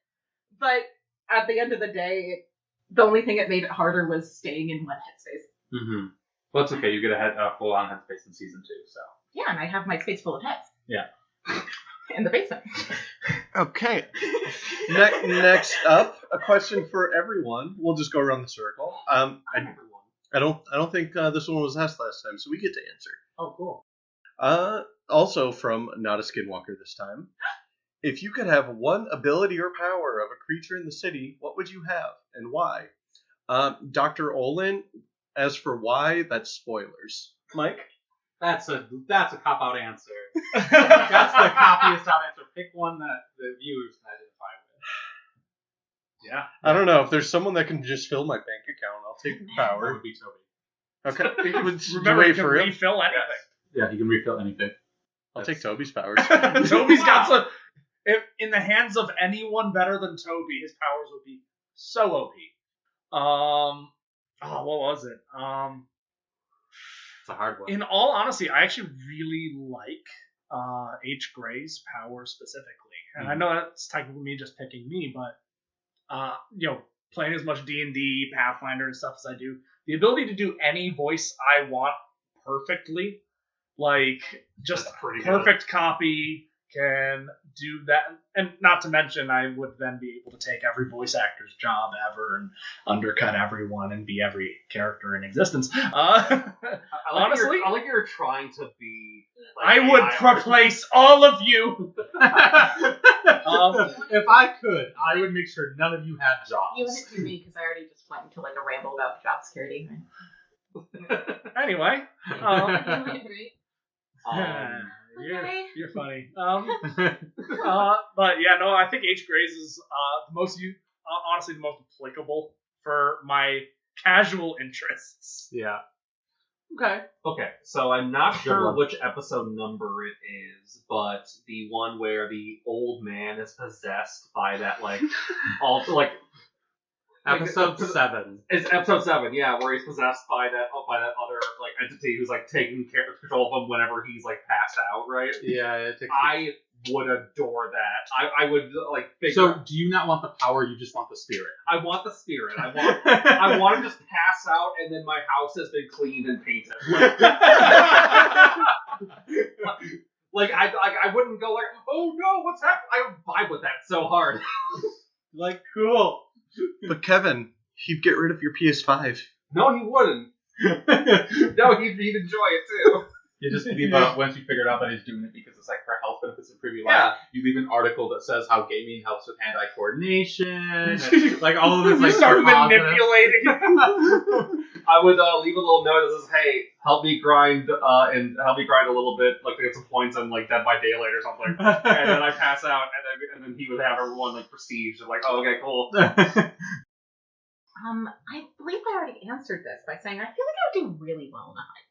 but at the end of the day, the only thing that made it harder was staying in one headspace. Mm-hmm. Well, it's okay. You get a full-on headspace in season 2, so. Yeah, and I have my space full of heads. Yeah. In the basement. Okay. Next up, a question for everyone. We'll just go around the circle. I don't think this one was asked last time, so we get to answer. Oh, cool. Also from Not a Skinwalker this time. If you could have one ability or power of a creature in the city, what would you have and why? Dr. Olin, as for why, that's spoilers. Mike? That's a cop-out answer. That's the copyist out answer. Pick one that the viewers can identify with. Yeah. I don't know. If there's someone that can just fill my bank account, I'll take the That power. would be Toby. Okay. Remember, you can refill anything. Yeah, he can refill anything. I'll take Toby's powers. Toby's got some. If in the hands of anyone better than Toby, his powers would be so OP. What was it? It's a hard one. In all honesty, I actually really like H. Gray's power specifically, and I know that's technically me just picking me, but playing as much D&D, Pathfinder, and stuff as I do, the ability to do any voice I want perfectly, like just perfect copy, can do that, and not to mention I would then be able to take every voice actor's job ever and undercut everyone and be every character in existence. Honestly, I like you're trying to be. Like, I would replace all of you. If I could, I would make sure none of you had jobs. You wouldn't do me because I already just went into like a ramble about job security. Anyway. You're funny. But yeah, no, I think H. Gray's is honestly the most applicable for my casual interests. Yeah. Okay, so I'm not sure which episode number it is, but the one where the old man is possessed by that episode 7. It's episode 7, yeah, where he's possessed by that other entity who's taking control of him whenever he's passed out, right? Yeah, I would adore that. I would figure. So, do you not want the power? You just want the spirit? I want the spirit. I want to just pass out, and then my house has been cleaned and painted. I wouldn't go oh no, what's happening? I would vibe with that so hard. Cool. But Kevin, he'd get rid of your PS5. No, he wouldn't. No, he'd enjoy it too. You just leave out once you figured out that he's doing it because it's like for health benefits and preview life. You leave an article that says how gaming helps with hand-eye coordination, like all of this. Like You start positive. manipulating. I would leave a little note that says, "Hey, help me grind a little bit, like to get some points on like Dead by Daylight or something." And then I pass out, and then he would have everyone like prestige, like, "Oh, okay, cool." I believe I already answered this by saying I feel like I would do really well in a hive mind.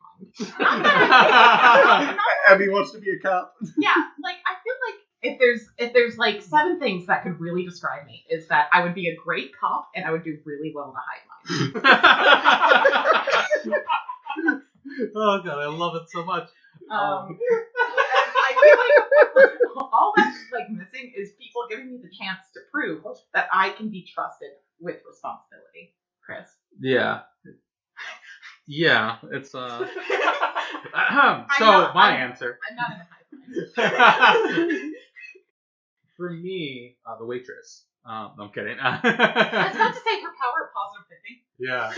Abby wants to be a cop. Yeah, like I feel like if there's like 7 things that could really describe me, is that I would be a great cop and I would do really well in a hive mind. Oh god, I love it so much. And I feel like all that's like missing is people giving me the chance to prove that I can be trusted with responsibility. Chris. Yeah. Yeah, it's So I'm answer. I'm not in a hive mind. For me, the waitress. No, I'm kidding. I was about to say her power of positive thinking. Yeah.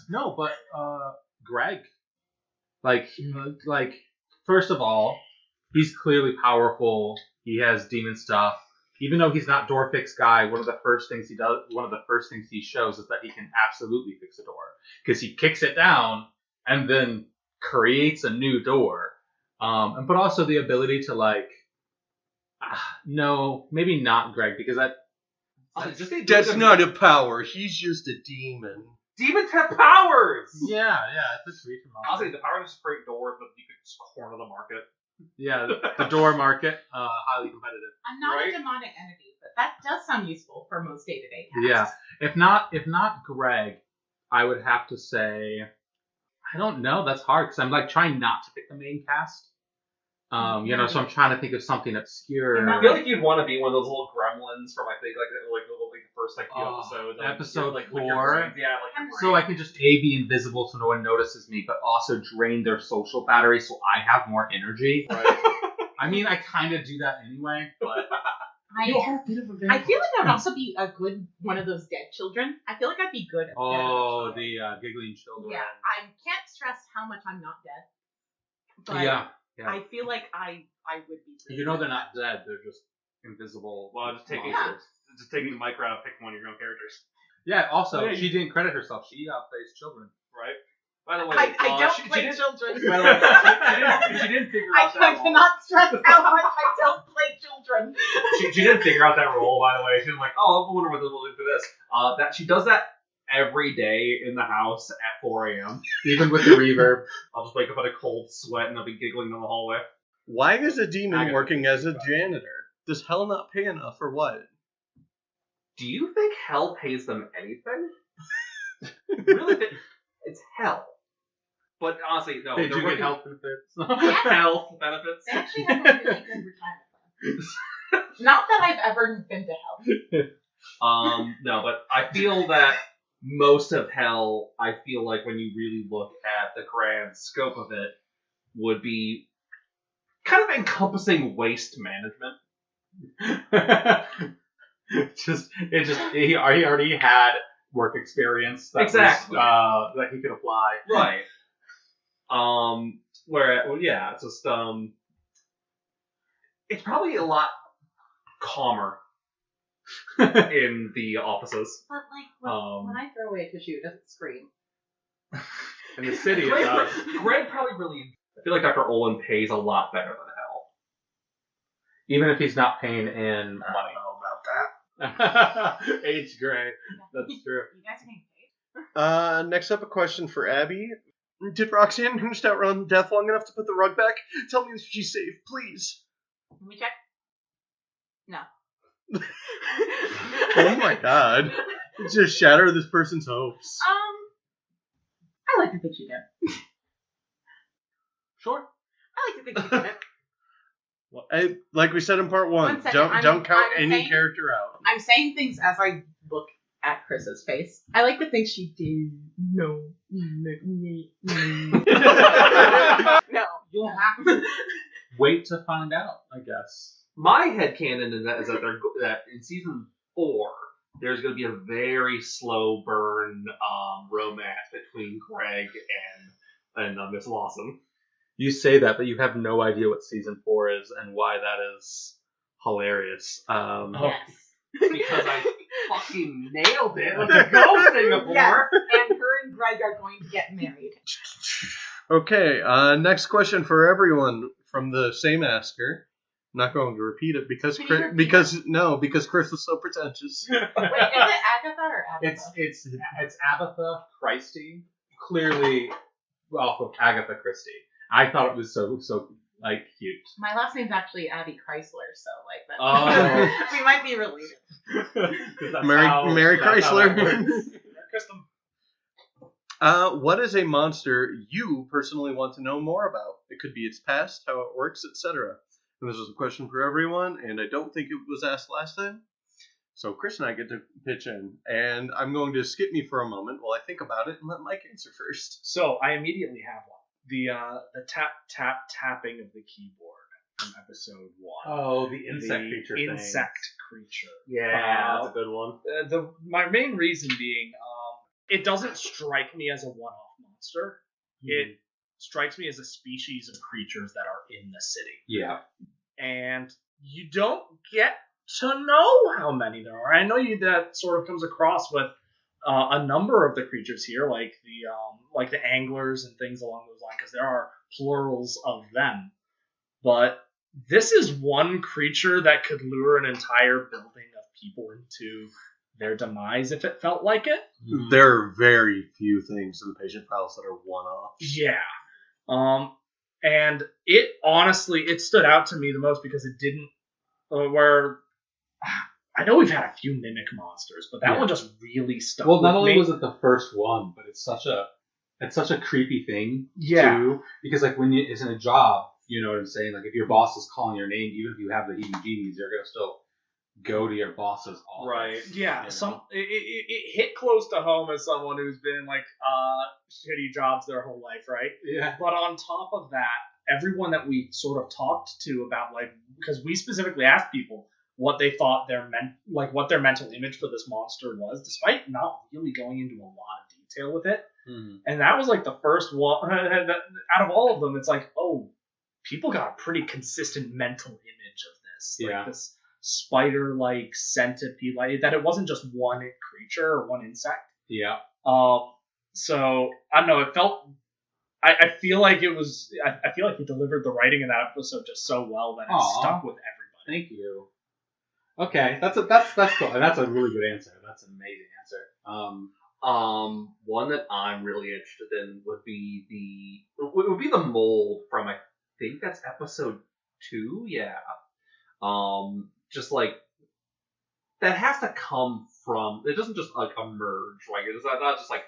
No, but Greg. Like, first of all, he's clearly powerful. He has demon stuff. Even though he's not door fix guy, one of the first things he shows is that he can absolutely fix a door. Because he kicks it down and then creates a new door. But also the ability to no, maybe not Greg, because That's not a power. He's just a demon. Demons have powers. Yeah, it's a creature I'll monster. say the power to just break doors, but you could just corner the market. Yeah, the door market, highly competitive. I'm not Right? a demonic entity, but that does sound useful for most day-to-day tasks. Yeah. If not Greg, I would have to say, I don't know. That's hard because I'm like trying not to pick the main cast. So I'm trying to think of something obscure. I feel like you'd want to be one of those little gremlins from I think the first few episodes. Episode like 4. your brains. Yeah, like your So I can just be invisible so no one notices me, but also drain their social battery so I have more energy. Right. I mean, I kind of do that anyway, but I feel like I would also be a good one of those dead children. I feel like I'd be good at the giggling children. Yeah, I can't stress how much I'm not dead. But Yeah. I feel like I would be really You know good they're at not dead; they're just invisible. Well, just taking Yeah. the mic around and picking one of your own characters, Yeah. Also, Oh, yeah, she didn't credit herself. She plays children. right? By the way, I don't she play didn't- children. By the way, she didn't figure I out that role. cannot stress how much I don't play children. She didn't figure out that role, by the way. She was like, "Oh, I wonder what we'll do for this." That she does that every day in the house at 4 a.m. Even with the reverb. I'll just wake up in a cold sweat and I'll be giggling down the hallway. Why is a demon Agatha. working as a janitor? Does hell not pay enough or what? Do you think hell pays them anything? Really? It's hell. But honestly, no. They they're do get working- health benefits. health benefits. They actually have a really good retirement plan. Not that I've ever been to hell. No, but I feel that most of hell, I feel like when you really look at the grand scope of it, would be kind of encompassing waste management. He already had work experience that Exactly. that he could apply. Right. It's just it's probably a lot calmer in the offices. But like when I throw away a tissue, it doesn't scream. In the city, it Greg, does. Greg probably really. I feel like Dr. Olin pays a lot better than hell. Even if he's not paying in I money. don't know about that. H. Gray. That's true. You guys are getting paid? Next up, a question for Abby. Did Roxanne Hoonst outrun death long enough to put the rug back? Tell me she's safe, please. Let me check. No. Oh my god. Just shatter this person's hopes. I like to think she did. Sure. I like to think she did. Well, like we said in part 1, 1 second, don't count I'm any saying- character out. I'm saying things as I look at Chris's face. I like to think she did. No. No. You'll have to wait to find out, I guess. My headcanon is that that in season 4, there's going to be a very slow burn romance between Greg and Miss Lawson. You say that, but you have no idea what season 4 is and why that is hilarious. Yes. Because I fucking nailed it with the ghost thing before. Yes. And her and Greg are going to get married. Okay, next question for everyone from the same asker. I'm not going to repeat it because Can you repeat because Chris was so pretentious. Wait, is it Agatha or Agatha? It's Agatha Christie, clearly off of Agatha Christie. I thought it was so like cute. My last name's actually Abby Chrysler, so like that. Oh. We might be related. Mary Chrysler. Kristen. What is a monster you personally want to know more about? It could be its past, how it works, etc. And this is a question for everyone, and I don't think it was asked last time. So Chris and I get to pitch in, and I'm going to skip me for a moment while I think about it and let Mike answer first. So I immediately have one. The tapping of the keyboard from episode 1. Oh, the insect creature thing. Insect creature. Yeah, that's a good one. My main reason being, it doesn't strike me as a one-off monster. It strikes me as a species of creatures that are in the city. Yeah. And you don't get to know how many there are. I know that sort of comes across with a number of the creatures here, like the anglers and things along those lines, because there are plurals of them. But this is one creature that could lure an entire building of people into their demise if it felt like it. There are very few things in the patient files that are one-offs. Yeah. And it honestly, it stood out to me the most because it didn't, I know we've had a few mimic monsters, but that one just really stuck Well, not with only me. was it the first one, but it's such a creepy thing Yeah. too. Because like when it's in a job, you know what I'm saying? Like if your boss is calling your name, even if you have the heebie-jeebies, you're gonna still go to your boss's office. Right. Yeah. You know? It hit close to home as someone who's been in like shitty jobs their whole life, right? Yeah. But on top of that, everyone that we sort of talked to about, like, because we specifically asked people what they thought what their mental image for this monster was, despite not really going into a lot of detail with it. Mm-hmm. And that was like the first one out of all of them. It's like, oh, people got a pretty consistent mental image of this, like this spider-like centipede, like that. It wasn't just one creature or one insect. Yeah. So I don't know. It felt. I feel like it was. I feel like he delivered the writing in that episode just so well that it stuck with everybody. Thank you. Okay, that's cool. And that's a really good answer. That's an amazing answer. One that I'm really interested in would be the mold from, I think that's episode 2. Yeah. Just like that has to come from. It doesn't just like emerge. Like it's not just like.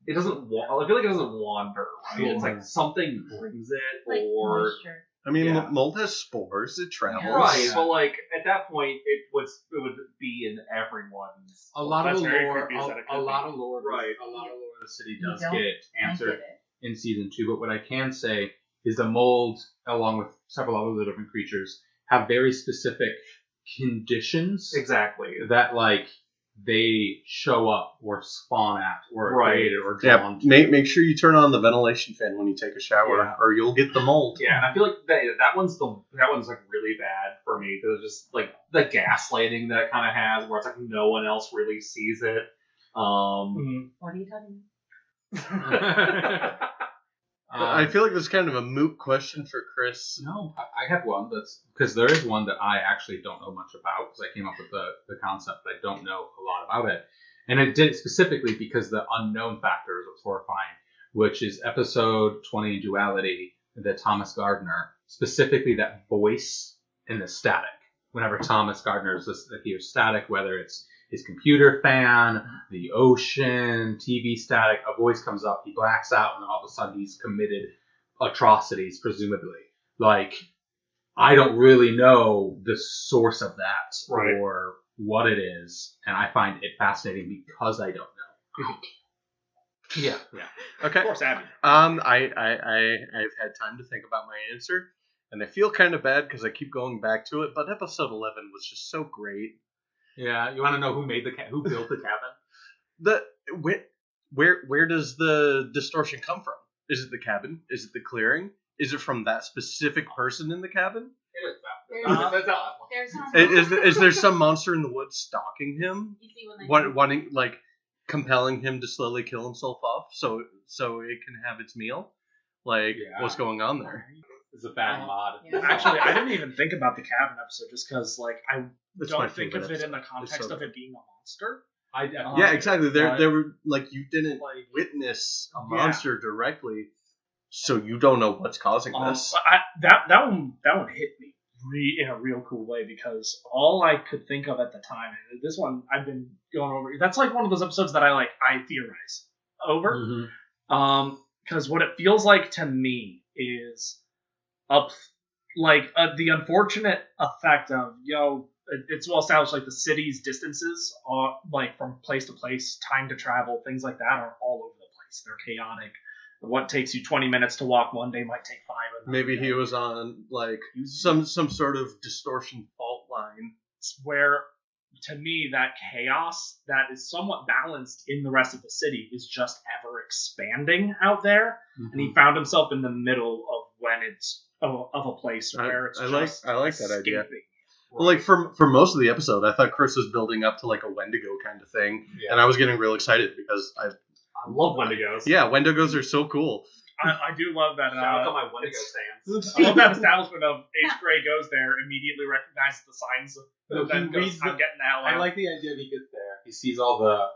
It doesn't. I feel like it doesn't wander. Right? It's like something brings it, Like or moisture. I mean, mold has spores. It travels. right. Yeah. But like at that point, it would be in everyone's. A lot That's of very lore. creepy as that it A could lot be. of lore. Right. A lot of lore of the city You does don't get I answered get it. in season 2. But what I can say is the mold, along with several other different creatures, have very specific conditions Exactly. that like they show up or spawn at or Right. created or Yeah, drawn to. make sure you turn on the ventilation fan when you take a shower, Yeah. or you'll get the mold. Yeah, and I feel like that one's like really bad for me because it's just like the gaslighting that it kind of has, where it's like no one else really sees it. What are you talking I feel like this is kind of a moot question for Chris. No, I have one that's because there is one that I actually don't know much about because I came up with the concept, but I don't know a lot about it. And I did it specifically because the unknown factor is what's horrifying, which is episode 20 in Duality, the Thomas Gardner, specifically that voice in the static. Whenever Thomas Gardner hears static, whether it's his computer fan, the ocean, TV static, a voice comes up, he blacks out, and then all of a sudden he's committed atrocities, presumably. Like, I don't really know the source of that Right. or what it is, and I find it fascinating because I don't know. Yeah. Of Okay. course, Abby. I've had time to think about my answer, and I feel kind of bad because I keep going back to it. But episode 11 was just so great. Yeah, you want to know who built the cabin? Where does the distortion come from? Is it the cabin? Is it the clearing? is it from that specific person in the cabin? It is There's, that. That's that last one. there's no Is there some monster in the woods stalking him, You see when they wanting like compelling him to slowly kill himself off so it can have its meal? Like, Yeah. what's going on there? It's a bad mod. Yeah. Actually, I didn't even think about the cabin episode just because, like, I That's my don't think favorite of it in the episode. context It's so of it being a monster. I Yeah, exactly. There but- were like you didn't Like, witness a Yeah. monster directly, so you don't know what's causing this. that one hit me in a real cool way because all I could think of at the time, and this one I've been going over. That's like one of those episodes that I theorize over. Mhm. Because what it feels like to me is the unfortunate effect of it's well established like the city's distances are like from place to place, time to travel, things like that are all over the place. They're chaotic. What takes you 20 minutes to walk one day might take 5. Maybe he was on like some sort of distortion fault line. Where, to me, that chaos that is somewhat balanced in the rest of the city is just ever expanding out there, and he found himself in the middle of when it's of a place where it's I just like that idea. escaping. Well, like for most of the episode, I thought Chris was building up to like a Wendigo kind of thing, Yeah. and I was getting real excited because I love Wendigos. Wendigos are so cool. I do love that. Shout out to my Wendigo stands. I love that establishment of H. Gray goes there, immediately recognizes the signs, No, then he goes, reads I'm the- getting the hell out. I like the idea that he gets there. He sees all the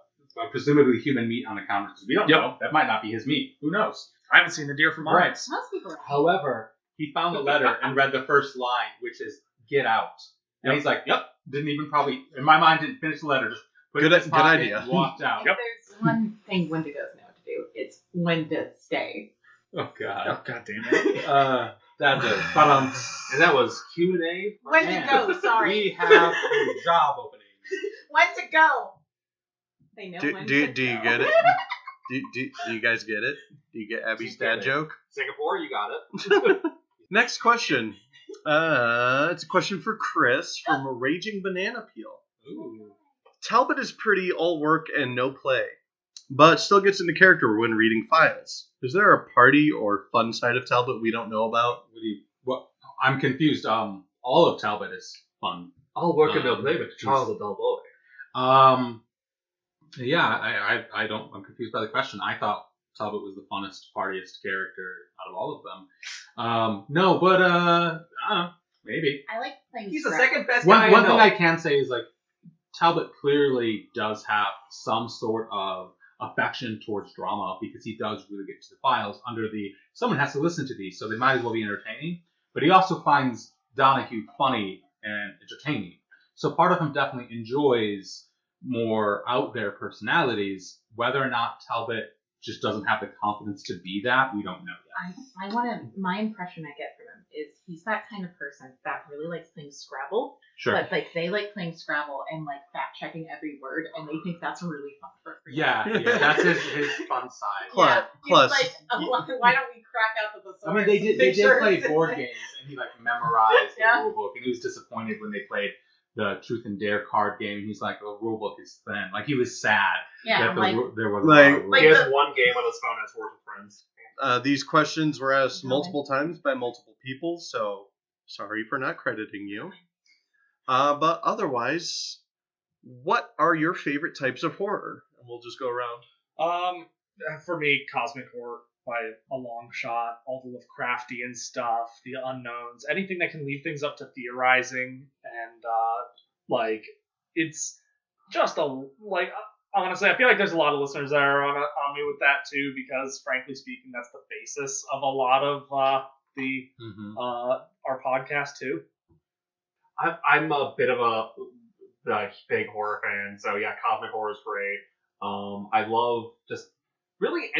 presumably human meat on the counter because we don't know. That might not be his meat. Who knows? I haven't seen the deer for Right. months. Most people are. However, he found the letter and read the first line, which is "Get out." And he's like, "Yep." Didn't even probably in my mind didn't finish the letter. Just put it in his Good pocket, idea. Walked out. If there's one thing Wendigos know to do, it's when to stay. Oh god. Oh, god damn it. That's it. But And that was QnA. When to go, sorry. We have a job opening. When to go. They know when Do to you go. get it? Do you guys get it? Do you get Abby's dad joke? Singapore, you got it. Next question. It's a question for Chris from a Raging Banana Peel. Ooh. Talbot is pretty all work and no play, but still gets into character when reading files. Is there a party or fun side of Talbot we don't know about? What? I'm confused. All of Talbot is fun. I'll work in no play, but Charles a dull boy. Yeah, I don't. I'm confused by the question. I thought Talbot was the funnest, partiest character out of all of them. No, but I don't know. Maybe. I like playing He's the Scrabble. second best guy One I thing know. I can say is like Talbot clearly does have some sort of affection towards drama because he does really get to the files under the someone has to listen to these, so they might as well be entertaining. But he also finds Donahue funny and entertaining. So part of him definitely enjoys more out there personalities. Whether or not Talbot just doesn't have the confidence to be that, we don't know yet. I want to. My impression I get from him is he's that kind of person that really likes playing Scrabble. Sure. But like they like playing Scrabble and like fact checking every word, and they think that's really fun for. Yeah, that's his fun side. Plus- He's like, why don't we crack out the thesaurus? I mean, they did Make sure play it's in board there. games, and he like memorized Yeah. the rule book, and he was disappointed when they played the Truth and Dare card game. And he's like, "The rule book is thin." Like he was sad Yeah, that like there was Like- a lot of Like He rules. has one game on his phone as Words with Friends. These questions were asked Okay. multiple times by multiple people, so sorry for not crediting you. But otherwise, what are your favorite types of horror? And we'll just go around. For me, cosmic horror by a long shot. All the Lovecraftian stuff, the unknowns, anything that can leave things up to theorizing, and it's just honestly, I feel like there's a lot of listeners that are on me with that too, because frankly speaking, that's the basis of a lot of our podcast too. I'm a bit of a big horror fan, so yeah, cosmic horror is great. I love just really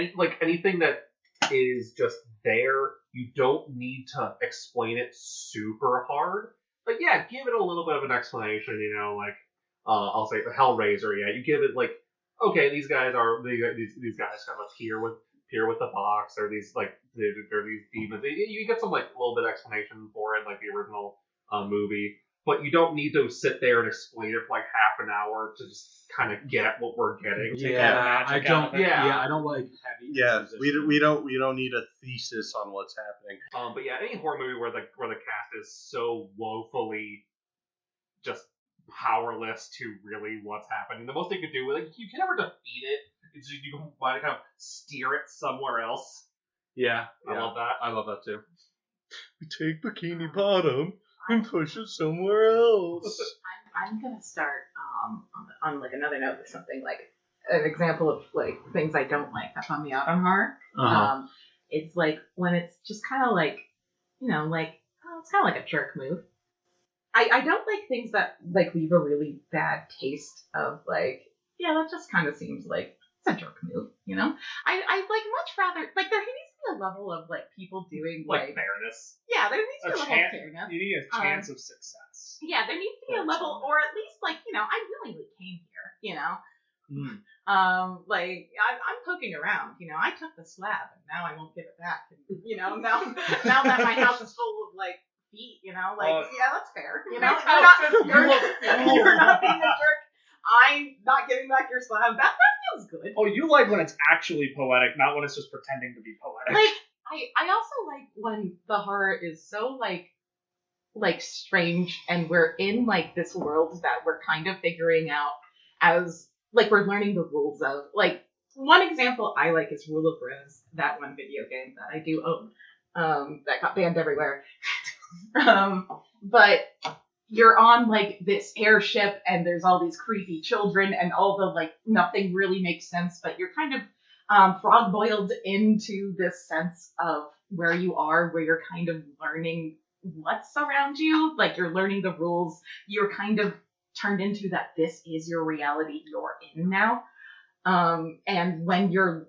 anything that is just there. You don't need to explain it super hard, but yeah, give it a little bit of an explanation. I'll say Hellraiser. Yeah, you give it like, okay, these guys kind of appear with the box, or these they're these demons. You get some like little bit of explanation for it, like the original movie. but you don't need to sit there and explain it for like half an hour to just kind of get what we're getting. I don't. Yeah. I don't like heavy. Yeah, exposition. we don't need a thesis on what's happening. But yeah, any horror movie where the cast is so woefully just powerless to really what's happening. The most they could do, like, you can never defeat it. It's just, you can kind of steer it somewhere else. Yeah, I love that. I love that too. We take Bikini Bottom and push it somewhere else. I'm gonna start on like another note with something like an example of like things I don't like that bum me out on horror. It's like when it's just kind of like, you know, like, oh, it's kind of like a jerk move. I don't like things that like leave a really bad taste of like, yeah, that just kind of seems like it's a jerk move, you know? I like much rather, like, there needs to be a level of like people doing Like fairness. yeah, there needs to be a level of fairness. You need a chance of success. Yeah, there needs to be a level, or at least like, you know, I willingly came here, you know? Like I'm poking around, you know. I took the slab and now I won't give it back. And, you know, now that my house is full of like feet, you know, like yeah, that's fair. You know, you're not being a jerk. I'm not giving back your slab. That feels good. Oh, you like when it's actually poetic, not when it's just pretending to be poetic. Like I also like when the horror is so like strange and we're in like this world that we're kind of figuring out as like we're learning the rules of. Like one example I like is Rule of Rose, that one video game that I do own, that got banned everywhere. But you're on like this airship and there's all these creepy children and all the like nothing really makes sense, but you're kind of frog boiled into this sense of where you are, where you're kind of learning what's around you, like you're learning the rules. You're kind of turned into that this is your reality you're in now. And when you're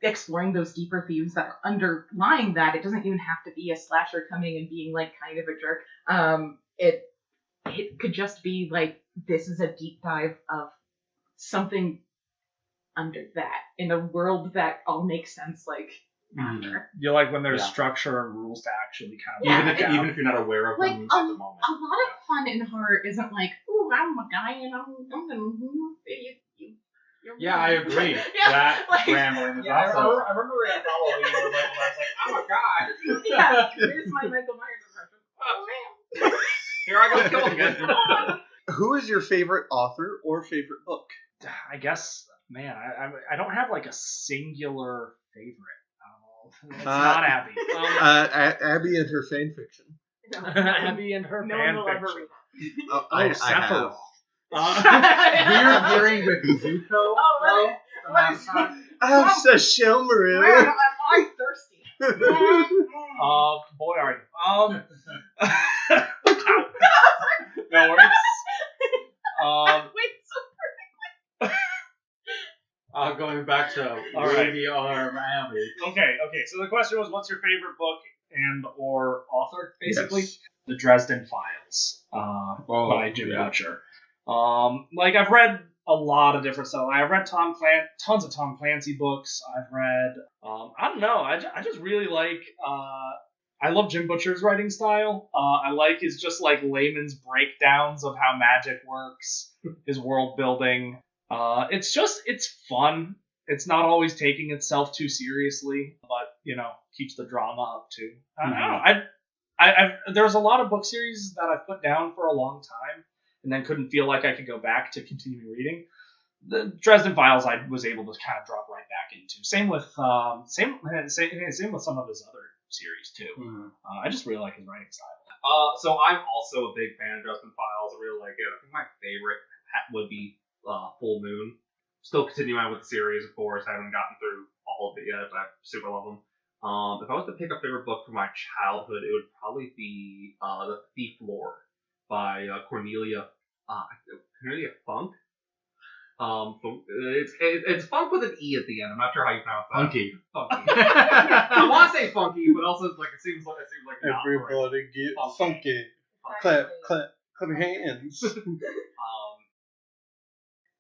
exploring those deeper themes that are underlying that, it doesn't even have to be a slasher coming and being like kind of a jerk. It could just be like, this is a deep dive of something under that in a world that all makes sense like after. You like when there's structure and rules to actually kind of even if you're not aware of like them at the moment. A lot of fun in horror isn't like, ooh, I'm a guy and I'm gonna Yeah, I agree. Yeah, That like, rambling is Yeah, awesome. I remember at Halloween where Michael Myers like, I'm a guy. Yeah, here's my Michael Myers impression. Oh man. Here I go, kill him again. Who is your favorite author or favorite book? I guess, man, I don't have like a singular favorite. It's not Abby. Abby and her fan fiction. Abby and her No fan one will ever fiction. read I have. Weird hearing with Zuko. Oh, what is I'm so Shelmer. Where am I thirsty? Boy, are you? No worries. Wait, Going back to All right. Lady or Abby. Okay. So the question was, what's your favorite book and or author? Basically, Yes. The Dresden Files by Jim Butcher. Like I've read a lot of different stuff. I've read tons of Tom Clancy books. I've read, I don't know. I just really like. I love Jim Butcher's writing style. I like his just like layman's breakdowns of how magic works, his world building. It's fun. It's not always taking itself too seriously, but keeps the drama up too. I don't know. There's a lot of book series that I've put down for a long time, and then couldn't feel like I could go back to continuing reading. The Dresden Files I was able to kind of drop right back into. Same with same with some of his other series too. I just really like his writing style. So I'm also a big fan of Dresden Files. I really like it. I think my favorite would be Full Moon. Still continuing on with the series, of course. I haven't gotten through all of it yet, but I super love them. If I was to pick a favorite book from my childhood, it would probably be The Thief Lord by Cornelia Funk. It's Funk with an E at the end. I'm not sure how you pronounce that. Funky. I want to say funky, but also like it seems like not right. Everybody get funky. Clap your hands.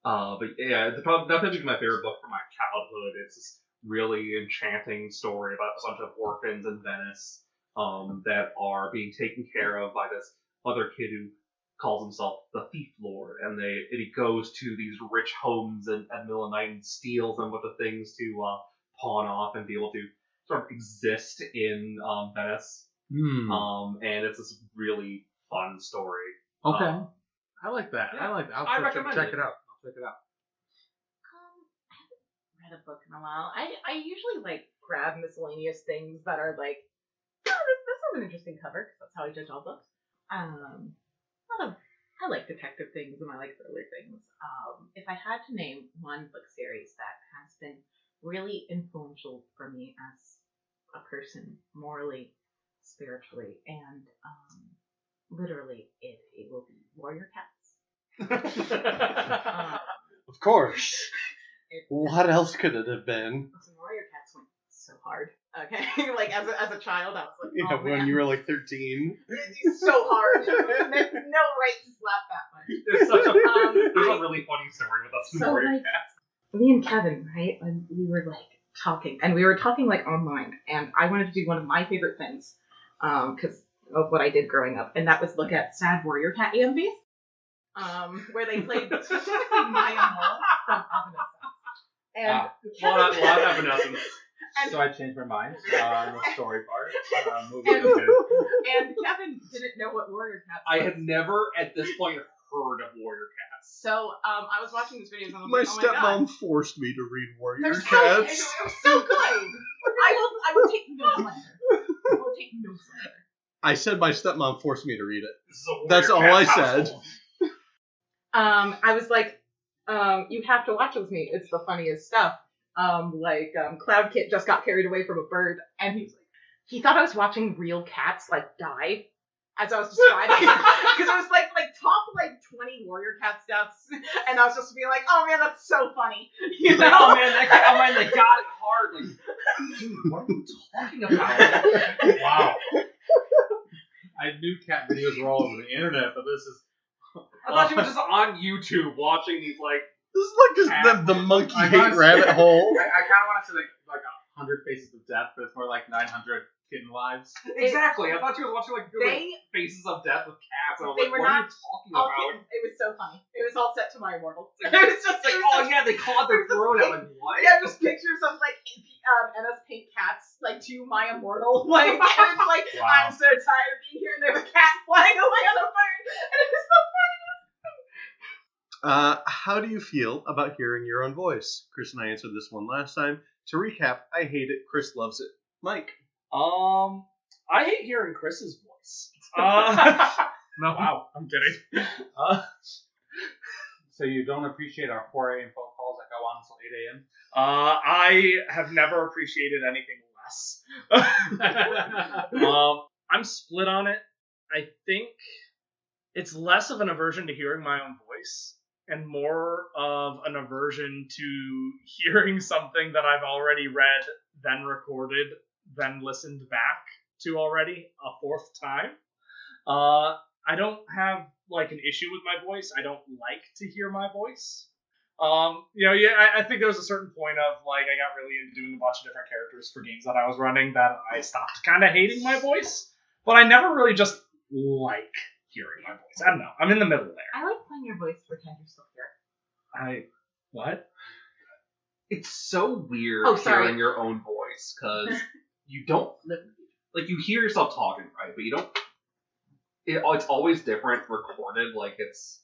But yeah, it's definitely my favorite book from my childhood. It's this really enchanting story about a bunch of orphans in Venice that are being taken care of by this other kid who calls himself the Thief Lord, and he goes to these rich homes at middle of the night and steals them with the things to pawn off and be able to sort of exist in Venice. And it's this really fun story. Okay. I like that. Yeah, I'll recommend check it. it out. I'll check it out. I haven't read a book in a while. I usually like grab miscellaneous things that are like, oh, this is an interesting cover, because that's how I judge all books. I like detective things and I like thriller things. If I had to name one book series that has been really influential for me as a person, morally, spiritually, and literally, it will be Warrior Cats. Of course. What else could it have been? Listen, Warrior Cats went so hard. Okay, like as a child, I was like, Yeah, oh, when man. you were like 13. It's so hard. There's no right to slap that much. There's a really funny story with us in So, Warrior like, Cats. me and Kevin, right? And we were like talking, and we were talking like online, and I wanted to do one of my favorite things, because of what I did growing up, and that was look at sad Warrior Cat EMVs, where they played specifically Maya Moore from Evanescence. And A lot of Evanescence. So I changed my mind on the story part. Moving and, into and Kevin didn't know what Warrior Cats I was. had never at this point heard of Warrior Cats. So I was watching these videos and I was My like, oh my stepmom god. forced me to read Warrior They're so, Cats. it was so good. I will take no slander. I will take no slander. I said my stepmom forced me to read it. This is a Warrior That's all Cats I said. household. I was like, you have to watch it with me. It's the funniest stuff. Cloud Kit just got carried away from a bird, and he thought I was watching real cats like die as I was describing it, because it was like top 20 Warrior Cat deaths, and I was just being like, oh man, that's so funny. You He's know? like, oh man, they got it hard. Like, dude, what are you talking about? wow. I knew cat videos were all over the internet, but this is. I thought you were just on YouTube watching these like. This is like the monkey I hate gotta rabbit say- hole. I kind of want to say like 100 Faces of Death, but it's more like 900 Kitten Lives. Exactly. I thought you were watching like They Faces of Death with cats. And I was They like, were what are not you talking all about? kittens. It was so funny. It was all set to my immortal. It was just It's like, oh yeah, they clawed their throat out. Like what? Yeah, just pictures of NS Pink cats to my immortal. And it's like, Wow. I'm so tired of being here, and there's a cat flying away on a bird, and it was so funny. How do you feel about hearing your own voice? Chris and I answered this one last time. To recap, I hate it. Chris loves it. Mike. I hate hearing Chris's voice. No, wow, I'm kidding. So you don't appreciate our 4 a.m. phone calls that go on until 8 a.m.? I have never appreciated anything less. I'm split on it. I think it's less of an aversion to hearing my own voice and more of an aversion to hearing something that I've already read, then recorded, then listened back to already a fourth time. I don't have an issue with my voice. I don't like to hear my voice. I think there was a certain point of I got really into doing a bunch of different characters for games that I was running that I stopped kind of hating my voice, but I never really just like hearing my voice. I don't know. I'm in the middle there. I like playing your voice to pretend you're still here. What? It's so weird Oh, sorry. hearing your own voice because you don't you hear yourself talking, right? But you don't. It's always different recorded. It's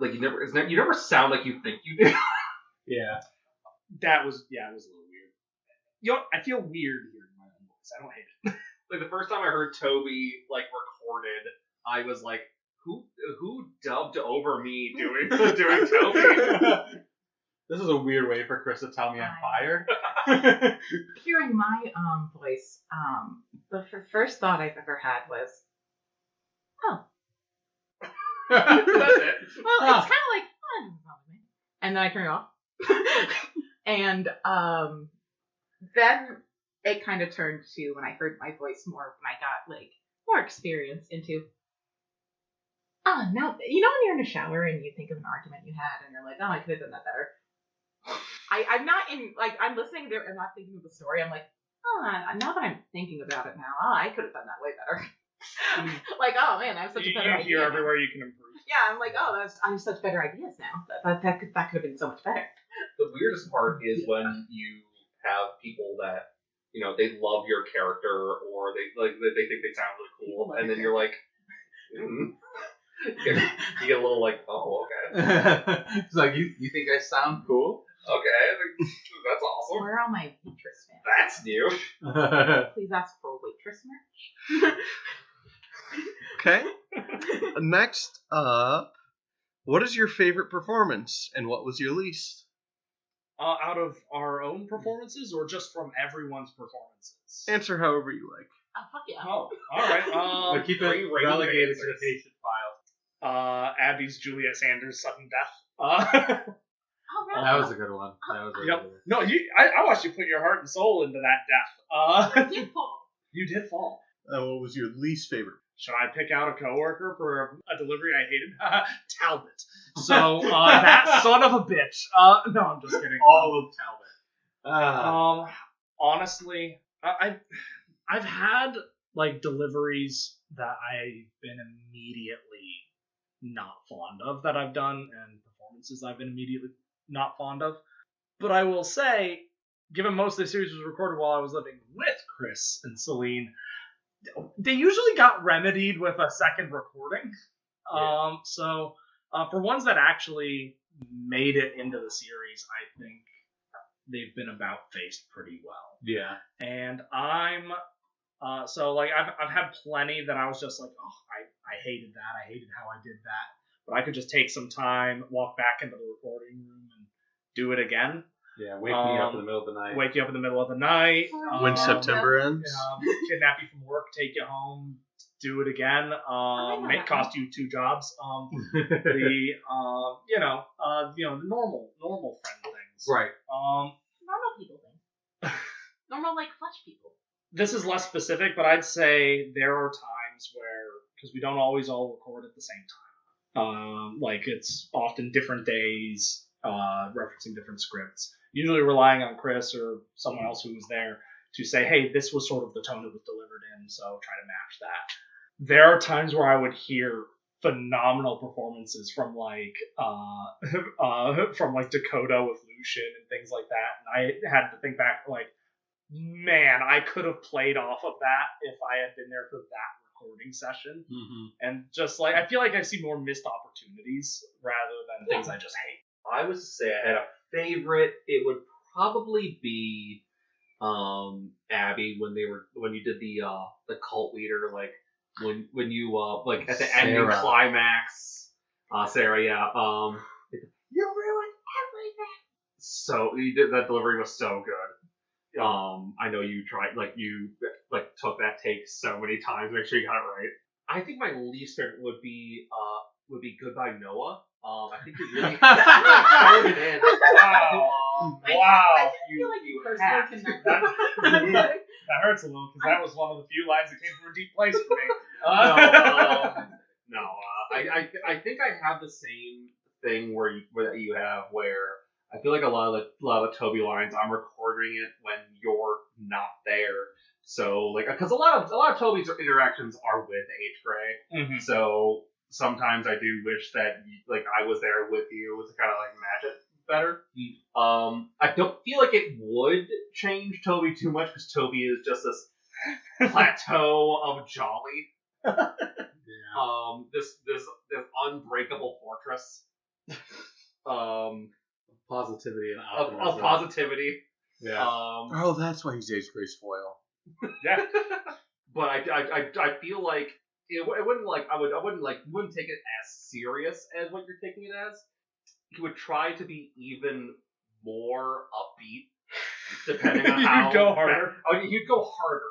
you never sound like you think you do. Yeah. It was a little weird. I feel weird hearing my own voice. I don't hate it. The first time I heard Toby recorded, I was like, who dubbed over me doing Toby? This is a weird way for Chris to tell me I'm fired. Hearing my voice, the first thought I've ever had was, oh. That's it. Well, it's kind of like, oh, that doesn't bother me. And then I turn it off. And then it kind of turned to when I heard my voice more, when I got more experience into, oh, no. You know when you're in a shower and you think of an argument you had and you're like, oh, I could have done that better. I'm not in, I'm listening to I'm not thinking of the story. I'm like, oh, now that I'm thinking about it now, I could have done that way better. Like, oh man, I have such a better You idea. hear now. everywhere you can improve. Yeah, I'm like, oh, I have such better ideas now. That could have been so much better. The weirdest part is when you have people that they love your character or they think they sound really cool, and then you're like, you get a little like, oh, okay, It's like you think I sound cool? okay, that's awesome. Where are all my waitress fans? That's new. Please ask for waitress merch. Okay. Next up, what is your favorite performance and what was your least? Out of our own performances or just from everyone's performances? Answer however you like. Oh, fuck yeah. Oh, all right. Keep it relegated to the patient file. Abby's Juliet Sanders sudden death. Oh, really? That was a good one. Yep. No, I watched you put your heart and soul into that death. I did fall. You did fall. What was your least favorite? Should I pick out a coworker for a delivery I hated? Talbot. So that son of a bitch. No, I'm just kidding. All of Talbot. Honestly, I've had like deliveries that I've been immediately not fond of that I've done, and performances I've been immediately not fond of. But I will say, given most of the series was recorded while I was living with Chris and Celine, they usually got remedied with a second recording. Yeah. So for ones that actually made it into the series, I think they've been about faced pretty well. Yeah. And I'm so like I've had plenty that I was just like, oh, I hated that. I hated how I did that. But I could just take some time, walk back into the recording room, and do it again. Yeah, wake me up in the middle of the night. Wake you up in the middle of the night. When September ends? Kidnap you from work, take you home, do it again. Cost you 2 jobs. The normal friend things. Right. Normal people thing. Normal, like, flesh people. This is less specific, but I'd say there are times where, because we don't always all record at the same time. Like, it's often different days, referencing different scripts. Usually relying on Chris or someone else who was there to say, hey, this was sort of the tone it was delivered in, so try to match that. There are times where I would hear phenomenal performances from Dakota with Lucian and things like that, and I had to think back, like, man, I could have played off of that if I had been there for that recording session. Mm-hmm. And just like, I feel like I see more missed opportunities rather than things I just hate. I would say I had a favorite. It would probably be Abby when you did the cult leader, like when you like at the ending climax. Sarah, yeah. You ruined everything. So you did that delivery was so good. I know you tried, you took that take so many times, make sure you got it right. I think my least favorite would be Goodbye Noah. I think you really started in. Wow. I feel like you personally hacked. connect. That hurts a little, because that was one of the few lines that came from a deep place for me. I think I have the same thing where you have, where I feel like a lot of the Toby lines, I'm recording it when you're not there. So because a lot of Toby's interactions are with H. Gray, Mm-hmm. so sometimes I do wish that I was there with you to kind of match it better. I don't feel like it would change Toby too much, because Toby is just this plateau of jolly. Yeah. This unbreakable fortress. Positivity and Of optimism. positivity. Yeah. That's why he's H. Gray's foil. Yeah. But I feel like it wouldn't take it as serious as what you're taking it as. He would try to be even more upbeat, depending on how You'd go harder. You'd go harder.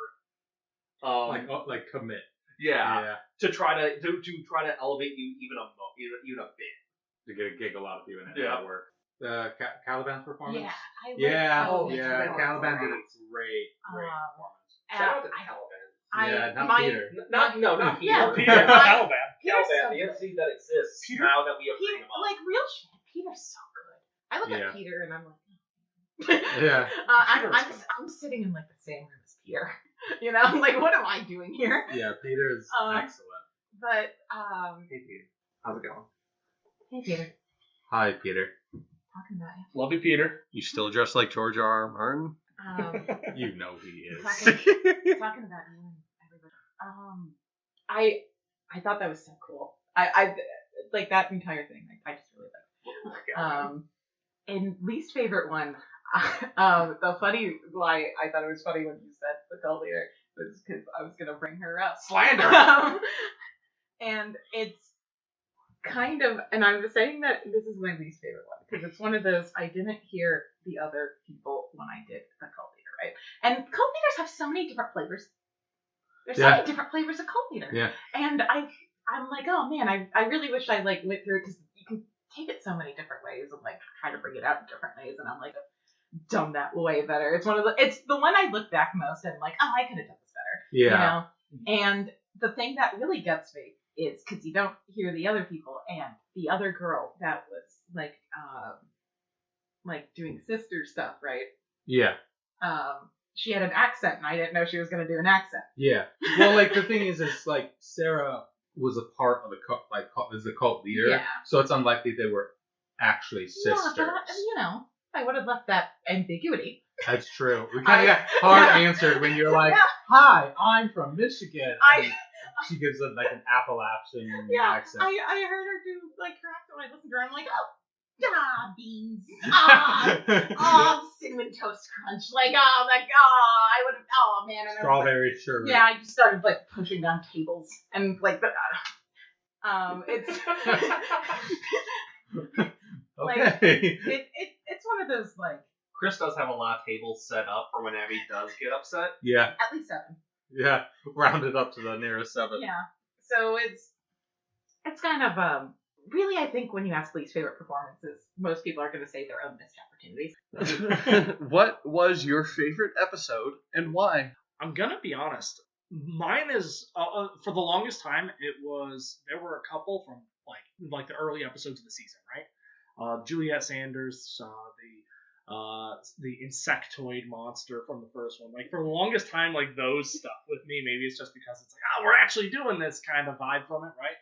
Like commit. Yeah. To try to elevate you even a bit. To get a giggle out of you and Yeah. that work. Caliban's performance? Yeah. Caliban did a great performance. Shout out to Caliban. Not Peter. Not Peter. Yeah. Peter Caliban. Peter's Caliban, so the good. entity that exists Peter- now that we have Peter, freedom of. like, real shit. Peter's so good. I look Yeah. at Peter and I'm like, Yeah. I'm sitting in like the same room as Peter. You know, I'm like, what am I doing here? Yeah, Peter's excellent. But Hey, Peter. How's it going? hey Peter, Hi, Peter. talking about you. Love you, Peter. You still dressed like George R. R. Martin? You know he is. Talking about you and everybody. I thought that was so cool. I like that entire thing. I just really liked it. And least favorite one. The funny why I thought it was funny when you said the cult leader was because I was gonna bring her up. Slander. And it's kind of, and I was saying that this is my least favorite one because it's one of those I didn't hear the other people when I did the cult leader, right? And cult leaders have so many different flavors. There's so many different flavors of cult leader. Yeah. And I'm like, oh man, I really wish I like went through it because you can take it so many different ways and like try to bring it out in different ways. And I'm like, done that way better. It's the one I look back most and like, oh, I could have done this better. Yeah. You know? And the thing that really gets me is because you don't hear the other people, and the other girl that was like doing sister stuff, right? Yeah. She had an accent, and I didn't know she was gonna do an accent. Yeah. Well, like the thing is like Sarah was a part of the cult, is the cult leader. Yeah. So it's unlikely they were actually sisters. Yeah, but you know, I would have left that ambiguity. That's true. We kind of got hard answered when you're like, Yeah. "Hi, I'm from Michigan." I- She gives it like an Appalachian Yeah, accent. I heard her do like her accent when I listened to her. I'm like, beans, cinnamon toast crunch, like I would have, man, and Strawberry sherbet. yeah, I just started like pushing down tables and like it's like Okay. it's one of those like Chris does have a lot of tables set up for when Abby does get upset. Yeah. at least 7. Yeah. Rounded up to the nearest 7. Yeah, so it's kind of really, I think when you ask least favorite performances, most people are going to say their own missed opportunities. What was your favorite episode and why? I'm gonna be honest. Mine is for the longest time. There were a couple from like the early episodes of the season, right? Juliet Sanders, the insectoid monster from the first one. Like for the longest time, like those stuck with me. Maybe it's just because it's like, we're actually doing this kind of vibe from it, right?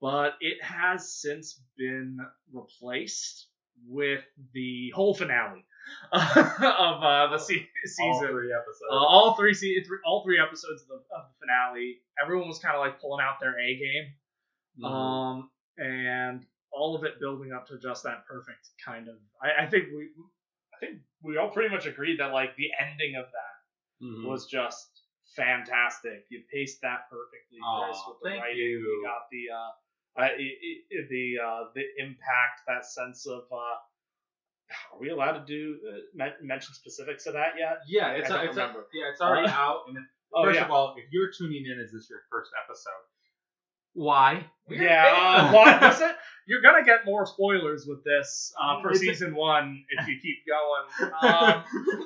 But it has since been replaced with the whole finale of the season. All 3 episodes. All three episodes of the finale. Everyone was kind of like pulling out their A game, and all of it building up to just that perfect kind of. I think we all pretty much agreed that like the ending of that was just fantastic. You paced that perfectly, Chris, with the writing. You got the impact, that sense of. Are we allowed to mention specifics of that yet? Yeah, it's already out. And first of all, if you're tuning in, is this your first episode? Why? Listen, you're gonna get more spoilers with this for season 1 if you keep going.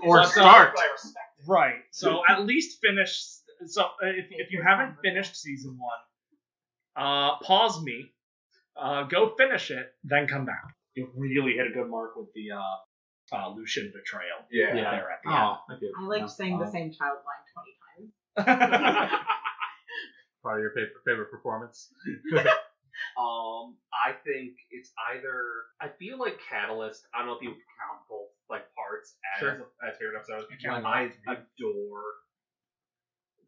Or start. Right. So at least finish. So if you haven't finished season 1, pause me, go finish it, then come back. You really hit a good mark with the Lucian betrayal. Yeah. There at the end. Thank you. I liked saying the same child line 20 times. Part of your favorite performance. I think it's either. I feel like Catalyst. I don't know if you count both like parts as favorite episodes. I adore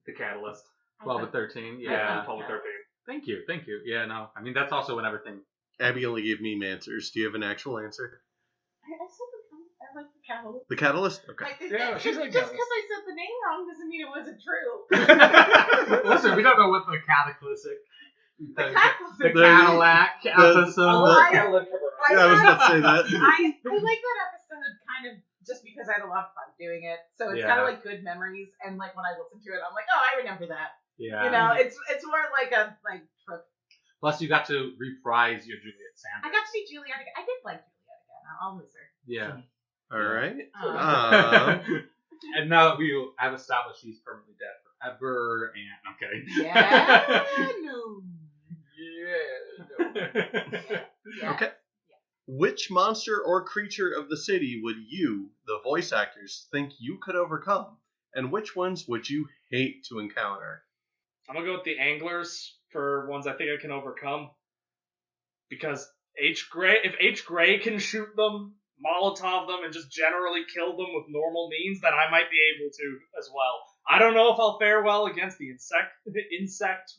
the Catalyst. 12 and 13. Yeah, 12 and 13. Thank you. Yeah, no. I mean, that's also when everything. Abby only gave me answers. Do you have an actual answer? I like the catalyst. The Catalyst? Okay. Yeah, she's like just because I said the name wrong doesn't mean it wasn't true. Listen, we don't know what the cataclysmic. The Cadillac episode. I was about to say that. I like that episode kind of just because I had a lot of fun doing it. So it's kind of like good memories, and like when I listen to it, I'm like, oh, I remember that. Yeah. You know, it's more like a trip. Plus, you got to reprise your Juliet Sanders. I got to see Juliet again. I did like Juliet again. I'll miss her. Yeah. All right. And now that we have established she's permanently dead forever, and I'm kidding. Yeah. No. Yeah. Okay. Which monster or creature of the city would you, the voice actors, think you could overcome? And which ones would you hate to encounter? I'm gonna go with the anglers for ones I think I can overcome. Because if H. Gray can shoot them, Molotov them, and just generally kill them with normal means, then I might be able to as well. I don't know if I'll fare well against the insect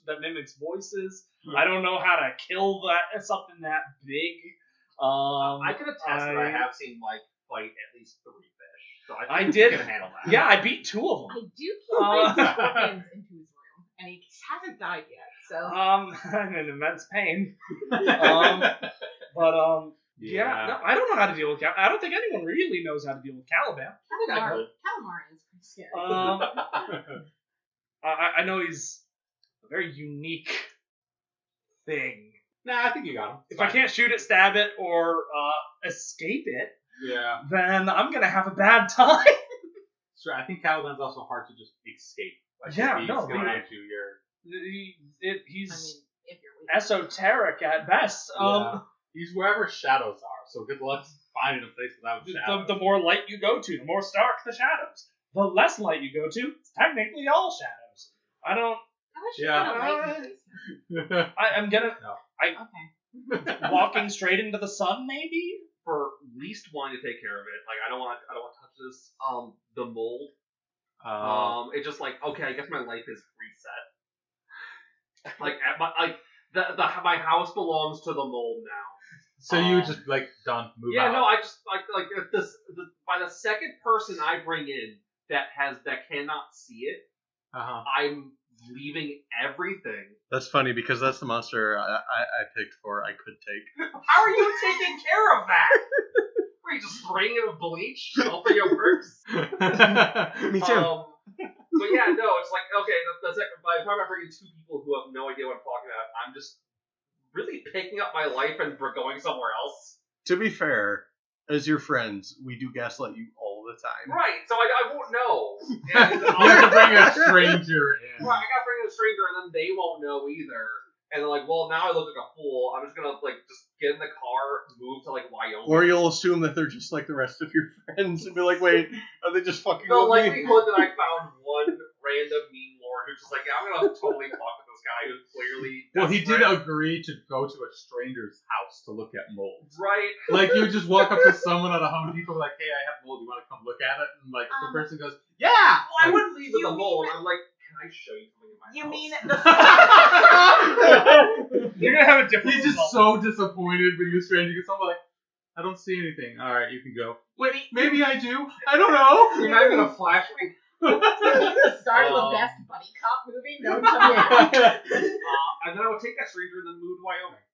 that mimics voices. I don't know how to kill something that big. I can attest that I have seen Mike fight at least 3 fish, so I think did. he can handle that. Yeah, I beat 2 of I them. do keep my scorpions into his room, and he hasn't died yet. So I'm in immense pain. Yeah, no, I don't know how to deal with Caliban. I don't think anyone really knows how to deal with Caliban. Calamari is pretty scary. I know he's a very unique thing. Nah, I think you got him. If I can't shoot it, stab it, or escape it, Yeah. then I'm gonna have a bad time. Sure, I think Caliban's also hard to just escape. Like, Yeah, if he's no, going but- at you, you're... He's if you're with esoteric at best. Yeah. He's wherever shadows are, so good luck finding a place without shadows. The more light you go to, the more stark the shadows. The less light you go to, it's technically all shadows. I don't. I wish Yeah. you had a light in the basement. I'm gonna. Okay. Walking straight into the sun, maybe. For least wanting to take care of it, like I don't want to touch this. The mold. It's just like, okay, I guess my life is reset. Like at my house belongs to the mold now. So you would just, like, move out? Yeah, no, I just like if by the second person I bring in that cannot see it, I'm leaving everything. That's funny because that's the monster I picked for I could take. How are you taking care of that? Were you just spraying it with bleach? Hoping it works? Me too. But yeah, no, it's like, okay, the second, by the time I bring in 2 people who have no idea what I'm talking about, I'm just really picking up my life and going somewhere else. To be fair, as your friends, we do gaslight you all the time. Right, so I won't know. And You have to bring a stranger in. Right, I gotta bring in a stranger and then they won't know either. And they're like, well, now I look like a fool. I'm just gonna, just get in the car, move to, Wyoming. Or you'll assume that they're just like the rest of your friends and be like, wait, are they just fucking The with me? likelihood that I found one random mean lord who's just like, yeah, I'm gonna totally talk to this guy who's clearly Well, he did desperate. agree to go to a stranger's house to look at mold. Right. Like, you would just walk up to someone at a Home Depot like, hey, I have mold, you want to come look at it? And, the person goes, yeah! Well, I wouldn't leave with You the mold. mean- I'm like, can I show you something in my You house? mean the You're gonna have a different. He's just result. so disappointed when the stranger gets home, like, I don't see anything. Alright, you can go. Wait, maybe I do? I don't know! You're not gonna flash me? the start of the best buddy cop movie known to man. And then I would take that stranger and then move to Wyoming.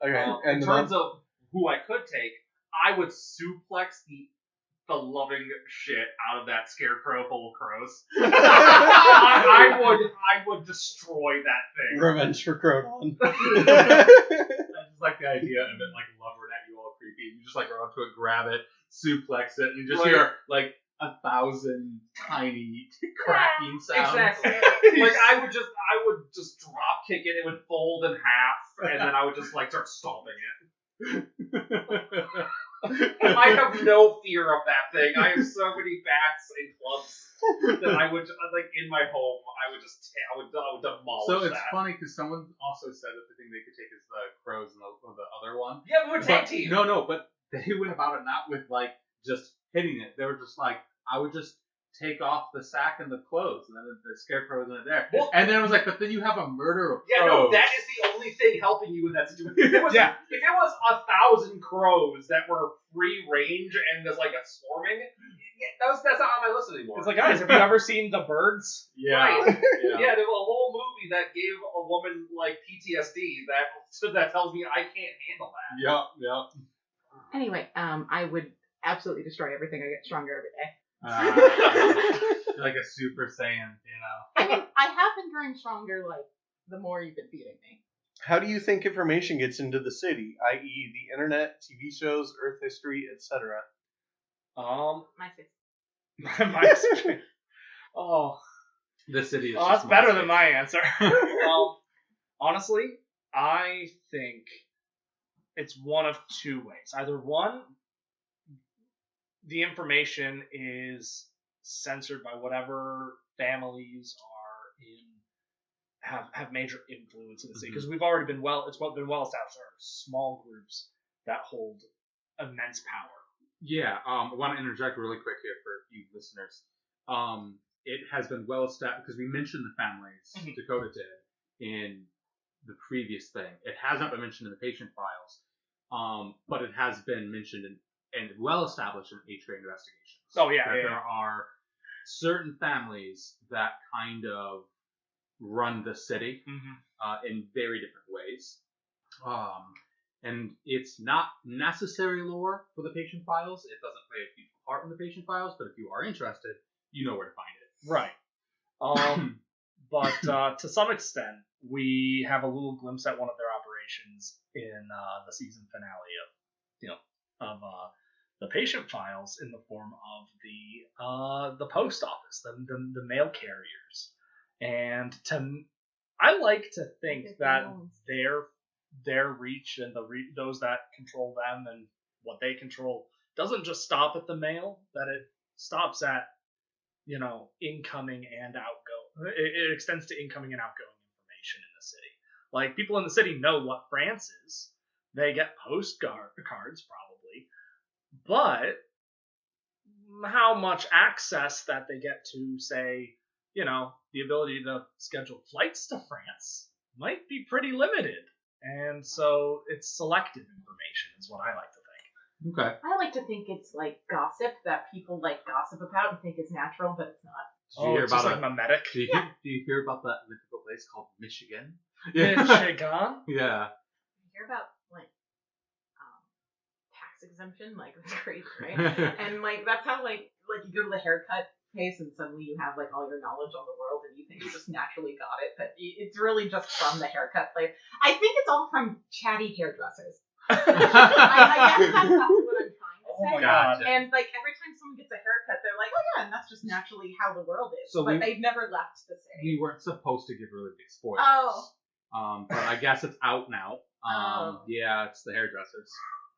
Okay, In terms of who I could take, I would suplex the loving shit out of that scarecrow full of crows. I would destroy that thing. Revenge for Crodon. I just like the idea of it, lumbering at you all creepy. You just, run up to it, grab it, suplex it, and you just Right. hear, 1,000 tiny cracking sounds. Exactly. I would just drop kick it. It would fold in half, and then I would just start stomping it. I have no fear of that thing. I have so many bats and clubs that I would in my home. I would demolish So it's that. funny because someone also said that the thing they could take is the crows and the other one. Yeah, we would tag But, team. no, but they went about it not with just hitting it. They were just I would just take off the sack and the clothes, and then the scarecrow isn't there. Well- And then it was but then you have a murder of Yeah, crows. no, that is the only thing helping you in that situation. If it was, Yeah. if it was 1,000 crows that were free range and just swarming, that's not on my list anymore. It's guys, have you ever seen The Birds? Yeah. Right. Yeah. Yeah, there's a whole movie that gave a woman PTSD that tells me I can't handle that. Yep. Anyway, I would absolutely destroy everything. I get stronger every day. You're like a Super Saiyan, I mean, I have been growing stronger, the more you've been beating me. How do you think information gets into the city, i.e., the internet, TV shows, Earth history, etc.? My face. My oh, The city is that's just better my than my answer. Honestly, I think it's one of two ways. Either one, the information is censored by whatever families are in have major influence in the city, because we've already been well established there are small groups that hold immense power. Yeah, I want to interject really quick here for you listeners. It has been well established, because we mentioned the families Dakota did in the previous thing. It hasn't been mentioned in the patient files, but it has been mentioned and well established in H-grade investigations. Oh yeah, There are certain families that kind of run the city in very different ways. And it's not necessary lore for the patient files. It doesn't play a huge part in the patient files, but if you are interested, you know where to find it. Right. But to some extent, we have a little glimpse at one of their operations in the season finale of the patient files in the form of the post office, the mail carriers, and I like to think that their reach and those that control them and what they control doesn't just stop at the mail, that it stops at incoming and outgoing. It extends to incoming and outgoing information in the city. Like, people in the city know what France is. They get postcards probably, but how much access that they get to, say, the ability to schedule flights to France might be pretty limited. And so it's selective information is what I like to think. Okay. I like to think it's like gossip that people like gossip about and think is natural, but it's not. Did you hear it's about just like mimetic. Do you hear about that mythical place called Michigan? Michigan? Yeah. You hear about like tax exemption, like that's crazy, right? And like that's how like you go to the haircut place and suddenly you have like all your knowledge on the world and you think you just naturally got it, but it's really just from the haircut place. I think it's all from chatty hairdressers. I guess that's what I'm trying to say. Oh my God. And like every time someone gets a haircut, they're like, "Oh yeah," and that's just naturally how the world is. So but they've never left the city. We weren't supposed to give really big spoilers. Oh. But I guess it's out now. Yeah, it's the hairdressers.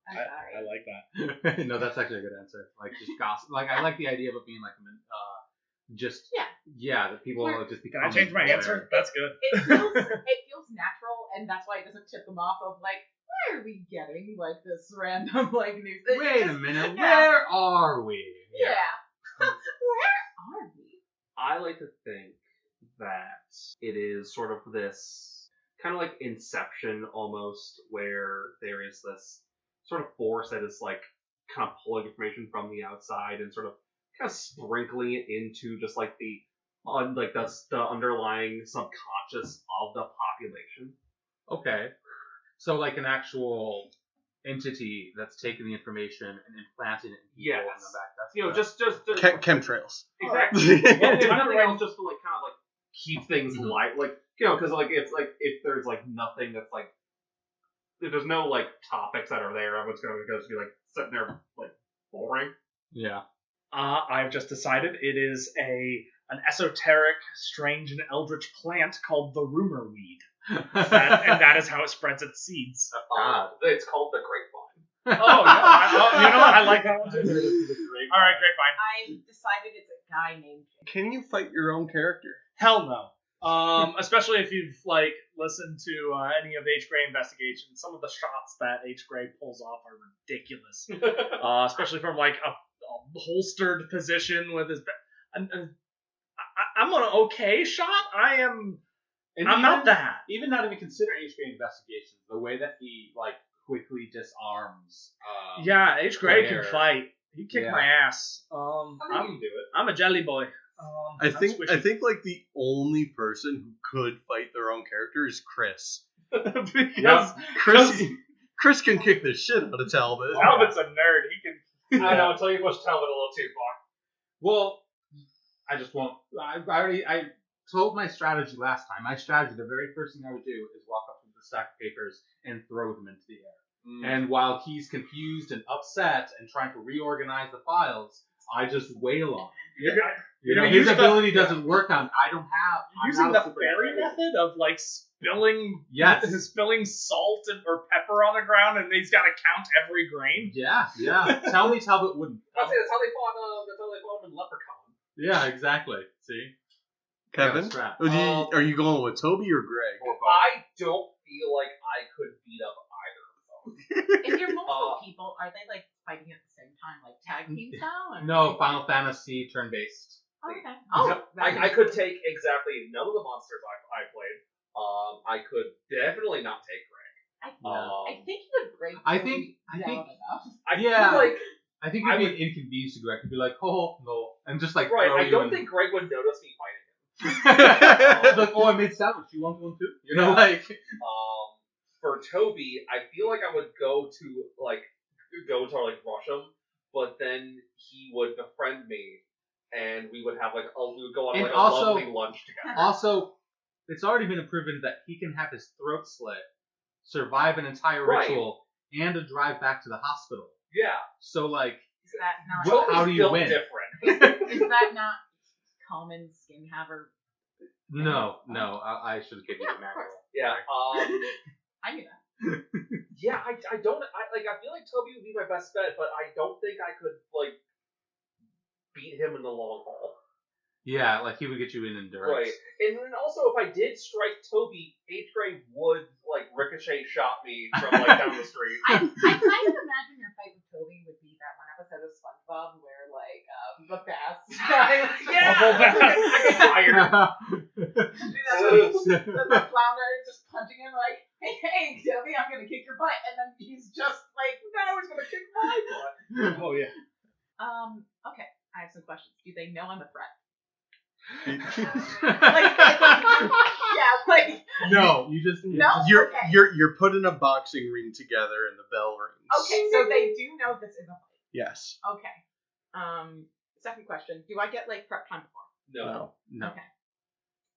I'm sorry. I like that. No, that's actually a good answer. Like, just gossip. Like, I like the idea of it being like, that people will just become. Can I change my answer? That's good. It feels natural, and that's why it doesn't tip them off of like, why are we getting like this random like news? Wait a minute, where are we? Yeah. Where are we? I like to think that it is sort of this kind of like Inception almost, where there is this sort of force that is like kind of pulling information from the outside and sort of kind of sprinkling it into just like the underlying subconscious of the population. Okay. So like an actual entity that's taking the information and implanting it in people on the back. That's just chemtrails. Exactly. Well, if nothing else, just to like kind of like keep things light, like because like it's like if there's like nothing that's like if there's no like topics that are there, everyone's gonna just be like sitting there like boring. Yeah. I've just decided it is an esoteric, strange, and eldritch plant called the rumor weed. And that is how it spreads its seeds. It's called the grapevine. Oh, yeah. You know what? I like that one too. All right, grapevine. I've decided it's a guy named Jake. Can you fight your own character? Hell no. Especially if you've like listened to any of H. Gray investigations, some of the shots that H. Gray pulls off are ridiculous. Especially from like a holstered position with his. I'm on an okay shot. I'm not that. Even not even considering H. Gray investigations, the way that he like quickly disarms. Yeah, H. Gray Claire. can fight. He kicked my ass. I can do it. I'm a jelly boy. I think like the only person who could fight their own character is Chris. Because Chris can kick the shit out of Talbot. Talbot's a nerd. He can. I know, until you push Talbot a little too far. Well, I just won't. I told my strategy last time. My strategy, the very first thing I would do is walk up to the stack of papers and throw them into the air. And while he's confused and upset and trying to reorganize the files, I just wail on him. His ability doesn't work on. I don't have. Using the fairy method of like spilling salt or pepper on the ground, and he's got to count every grain. Yeah. Tell me Talbot wouldn't. That's how they fought. That's how they fought him in Leprechaun. Yeah, exactly. See? Kevin, are you going with Toby or Greg? I don't feel like I could beat up either of them. If you're multiple people, are they like fighting at the same time, like tag team style? Or No, Final Fantasy turn-based. Okay. I could take exactly none of the monsters I played. I could definitely not take Greg. I think you would break. I think- enough. I feel like I think it'd be an inconvenience to Greg to be like, oh, no. And just like, right. throw I you don't in. think Greg would notice me fighting him. Like, oh, I made sandwich. You want one too? You know, like. For Toby, I feel like I would go to rush him, but then he would befriend me, and we would have we would go on And a also- lovely lunch together. Also, it's already been proven that he can have his throat slit, survive an entire Right. ritual, and a drive back to the hospital. Yeah. So, like, Is that not? Toby's how do you built win? different. Is that not common skin haver? no, I should have given you Yeah, the of manual. course. Yeah. I knew that. Yeah. I don't. I feel like Toby would be my best bet, but I don't think I could beat him in the long haul. Yeah, like he would get you in endurance. Right. And then also, if I did strike Toby, Grey would ricochet shot me from down the street. I kind of imagine your fight with Toby would be that one episode of SpongeBob where the bass guy I get tired. the flounder is just punching him like, hey Toby, I'm gonna kick your butt, and then he's just like, no, he's gonna kick my butt. Oh yeah. Okay, I have some questions. Do they know I'm a threat? No, you just No? You're Okay. you're put in a boxing ring together, and the bell rings. Okay, so they do know this is a fight. Yes. Okay. Second question: do I get prep time before? No. Okay.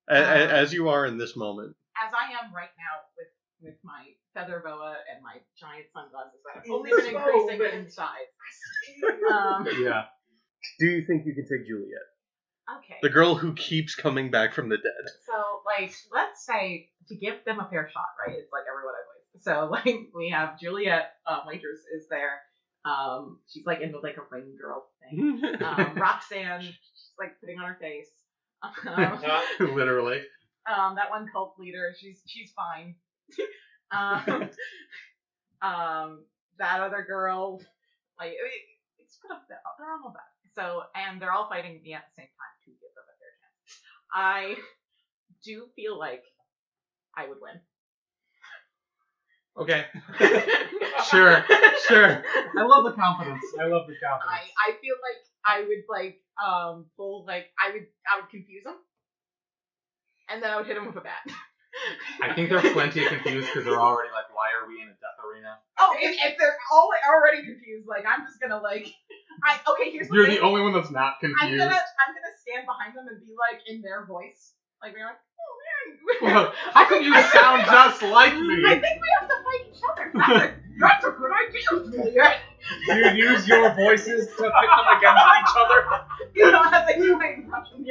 As you are in this moment. As I am right now with my feather boa and my giant sunglasses that have only been increasing in size. Yeah. Do you think you can take Juliet? Okay. The girl who keeps coming back from the dead. So, let's say, to give them a fair shot, right? It's like everyone I voiced. So, we have Juliet, waitress, is there. She's, into, a rain girl thing. Roxanne, she's, putting on her face. Literally. That one cult leader, she's fine. That other girl, it's put up there. They're all bad. So, and they're all fighting me at the same time to give them a fair chance. I do feel like I would win. Okay. Sure. I love the confidence. I feel like I would pull I would confuse them, and then I would hit them with a bat. I think they're plenty confused because they're already why are we in a death arena? Oh, if they're all already confused, I'm just gonna here's the You're thing. the only one that's not I'm confused. gonna stand behind them and be in their voice, being like, oh man. Well, how come you sound just like me? I think we have to fight each other. That's a good idea, Juliet. You use your voices to pit them against each other. As I do my impression,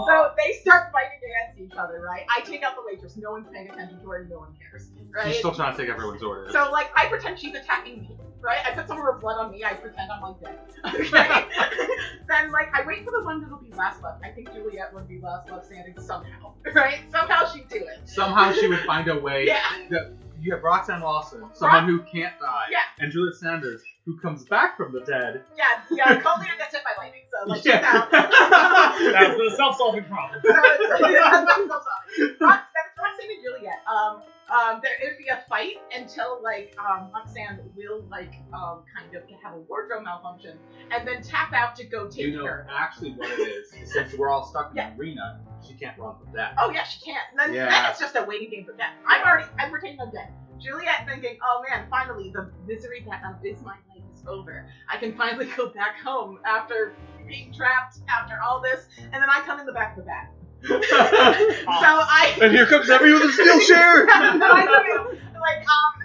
so they start fighting against each other, right? I take out the waitress. No one's paying attention to her. No one cares, right? She's still trying to take everyone's orders. So, I pretend she's attacking me, right? I put some of her blood on me. I pretend I'm, dead. Okay? Then, I wait for the one that'll be last left. I think Juliet would be last left standing somehow, right? Somehow she'd do it. Somehow she would find a way. Yeah. You have Roxanne Lawson, someone who can't die, Yeah. and Juliet Sanders, who comes back from the dead. Yeah, cult leader gets hit by lightning, so, she's Yeah. out. That's the self-solving problem. That's Roxanne and Juliet. There would be a fight until Roxanne will kind of have a wardrobe malfunction and then tap out to go take her. Actually what it is since we're all stuck in the arena, she can't run from death. Oh yeah, she can't. Then it's just a waiting game for death. I'm pretending I'm dead. Juliet thinking, oh man, finally the misery that is my life is over. I can finally go back home after being trapped, after all this, and then I come in the back of the bat. And here comes everyone with a steel chair. I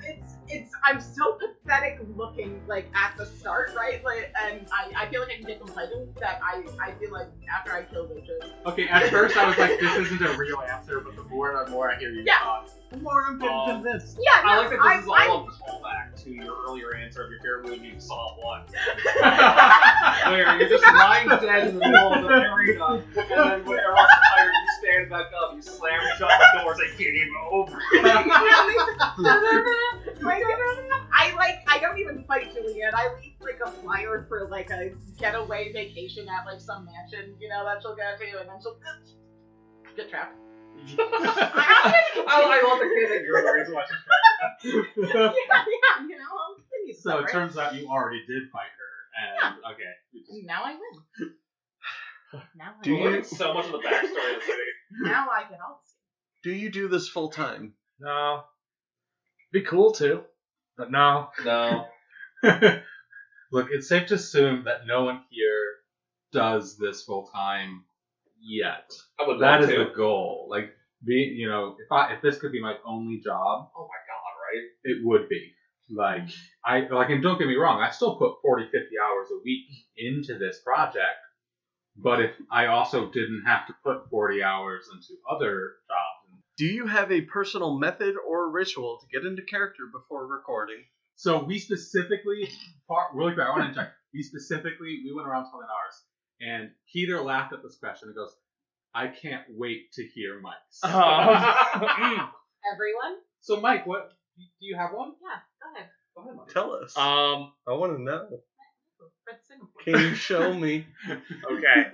mean, it's I'm so pathetic looking, like, at the start, right? Like, and I feel like I can get them fighting that I feel like after I kill Waitress. Okay, at first I was like, this isn't a real answer, but the more and more I hear you talk, the more I'm getting convinced. Yeah, no, I like that this is all a callback to your earlier answer of your favorite movie being Saw 1. Where you're just lying dead in the middle of the arena, and then when everyone's tired, you stand back up, you slam shut the doors, and game over. I don't even fight Juliet. I leave like a flyer for like a getaway vacation at like some mansion, you know, that she'll go to, and then she'll get trapped. I love the kid that you're the reason why she's trapped. Yeah, you know, I'll continue. So it turns out you already did fight her, and okay. Now I win. Now I Do win. you- So much of the backstory of the city. Now I get all the Do you do this full time? No. Be cool too, but no. No. Look, it's safe to assume that no one here does this full time yet. I would That love is to. the goal. Like, being, you know, if this could be my only job, Oh my god, right? it would be. Like, and don't get me wrong, I still put 40, 50 hours a week into this project, but if I also didn't have to put 40 hours into other jobs. Do you have a personal method or ritual to get into character before recording? So we specifically, really quick, I want to check. We went around telling ours, and Peter laughed at this question and goes, I can't wait to hear Mike's. Everyone? So Mike, what, do you have one? Yeah, go ahead. Go ahead, Mike. Tell us. Um. I want to know. Fred Singapore. Can you show me? Okay.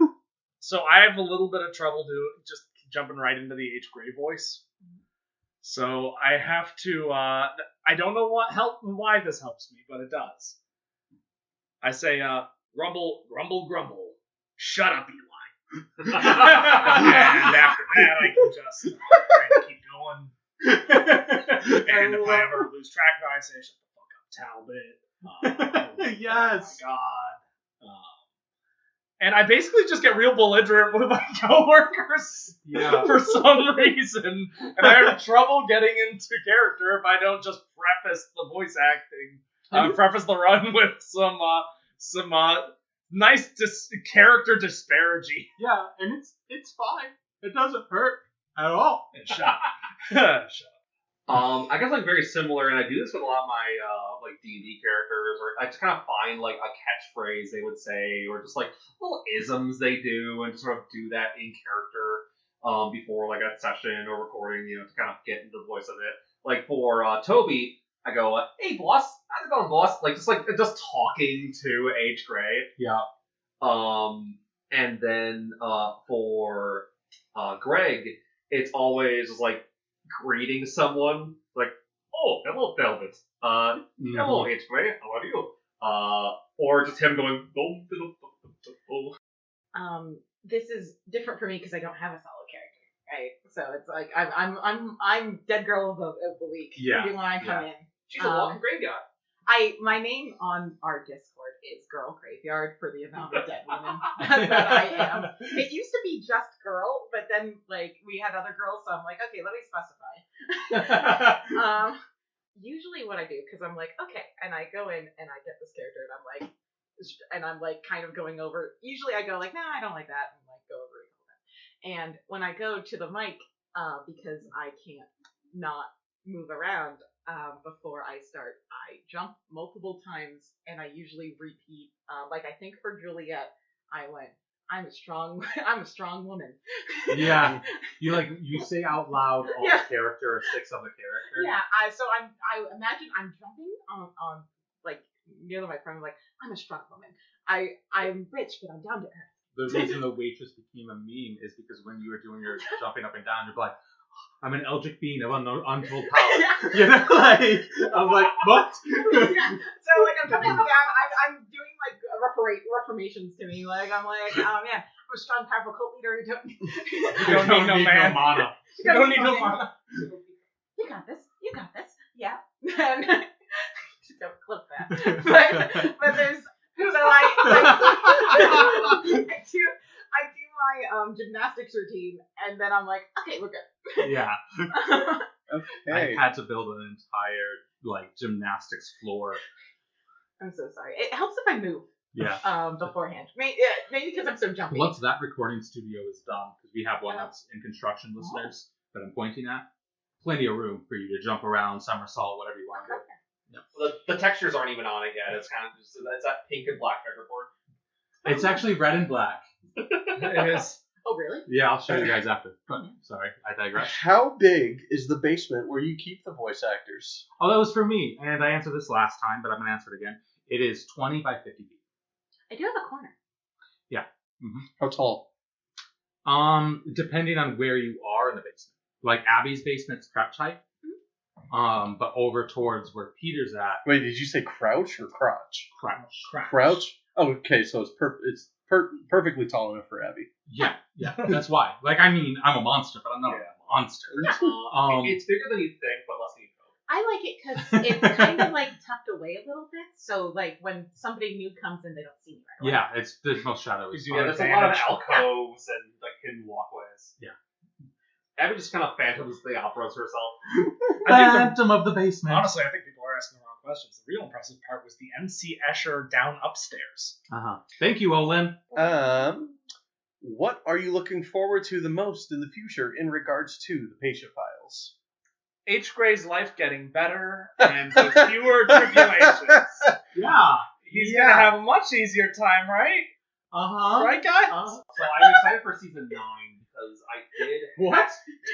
So I have a little bit of trouble just jumping right into the H. Gray voice. So I have to. I don't know why this helps me, but it does. I say, "Rumble, grumble, grumble. Shut up, Eli." And after that, I can just kind of keep going. And if I ever lose track of it, I say, "Shut the fuck up, Talbot." Yes. Oh my God. And I basically just get real belligerent with my coworkers for some reason. And I have trouble getting into character if I don't just preface the voice acting. Preface the run with some nice character disparity. Yeah, and it's fine. It doesn't hurt at all. And shut up. I guess I'm very similar, and I do this with a lot of my like D&D characters, or I just kind of find like a catchphrase they would say, or just like little isms they do, and just sort of do that in character before like a session or recording, you know, to kind of get into the voice of it. Like for Toby, I go, "Hey boss, how's it going, boss?" Like just talking to H. Gray. Yeah. And then for Greg, it's always just like greeting someone, like, "Oh, hello, Velvet. Hello, H. Gray. How are you?" Or just him going, This is different for me because I don't have a solid character, right? So it's like I'm dead girl of the week. Yeah. When I come in. She's a walking graveyard. My name on our Discord is Girl Graveyard for the amount of dead women that I am. It used to be just girl, but then like we had other girls, so I'm like, okay, let me specify. Usually what I do, because I'm like, okay, and I go in and I get this character and I'm like kind of going over. Usually I go like, nah, I don't like that, and like go over it a little bit. And when I go to the mic, because I can't not move around. Before I start, I jump multiple times, and I usually repeat. Like I think for Juliet, I went, I'm a strong woman." Yeah. You say out loud all the characteristics of the character. Yeah. I imagine I'm jumping on like near the microphone. Like, I'm a strong woman. I'm rich, but I'm down to earth. The reason the waitress became a meme is because when you were doing your jumping up and down, you're like, "I'm an Eldritch being of untold power." You know, like I'm like, what? Yeah. So like I'm jumping up and down. I'm doing like reformations to me. Like I'm like, oh man, I'm a strong, powerful cult leader. You don't need no man. mana. You don't need no mana. You got this. You got this. Yeah. And just don't clip that. But there's so I do my gymnastics routine, and then I'm like, okay, we're good. Yeah. Okay. I had to build an entire gymnastics floor. I'm so sorry. It helps if I move. Yeah. Beforehand. Maybe because I'm so jumpy. Once that recording studio is done, because we have one that's in construction, listeners, that I'm pointing at, plenty of room for you to jump around, somersault, whatever you want to do. The textures aren't even on it yet. It's kind of just it's that pink and black checkerboard. It's actually red and black. It is. Oh, really? Yeah, I'll show you guys after. But, sorry, I digress. How big is the basement where you keep the voice actors? Oh, that was for me, and I answered this last time, but I'm going to answer it again. It is 20 by 50 feet. I do have a corner. Yeah. How tall? Depending on where you are in the basement. Like Abby's basement's crouch height. But over towards where Peter's at, Wait, did you say crouch or crotch? crouch. Crouch? Oh, okay, so it's perfectly tall enough for Abby. Yeah, that's why. I'm a monster, but I'm not a monster. It's bigger than you think, but less than you hope. I like it because it's kind of tucked away a little bit, so when somebody new comes in, they don't see me right away. Yeah, there's no shadow. Yeah, there's a lot of alcoves and hidden walkways. Yeah. Abby just kind of Phantoms the Operas herself. Phantom of the basement. Honestly, I think people are asking the wrong questions. The real impressive part was the MC Escher down upstairs. Thank you, Olin. What are you looking forward to the most in the future in regards to the patient files? H. Gray's life getting better and with fewer tribulations. Yeah. He's gonna have a much easier time, right? Right, guys? So I'm excited for season 9 because I did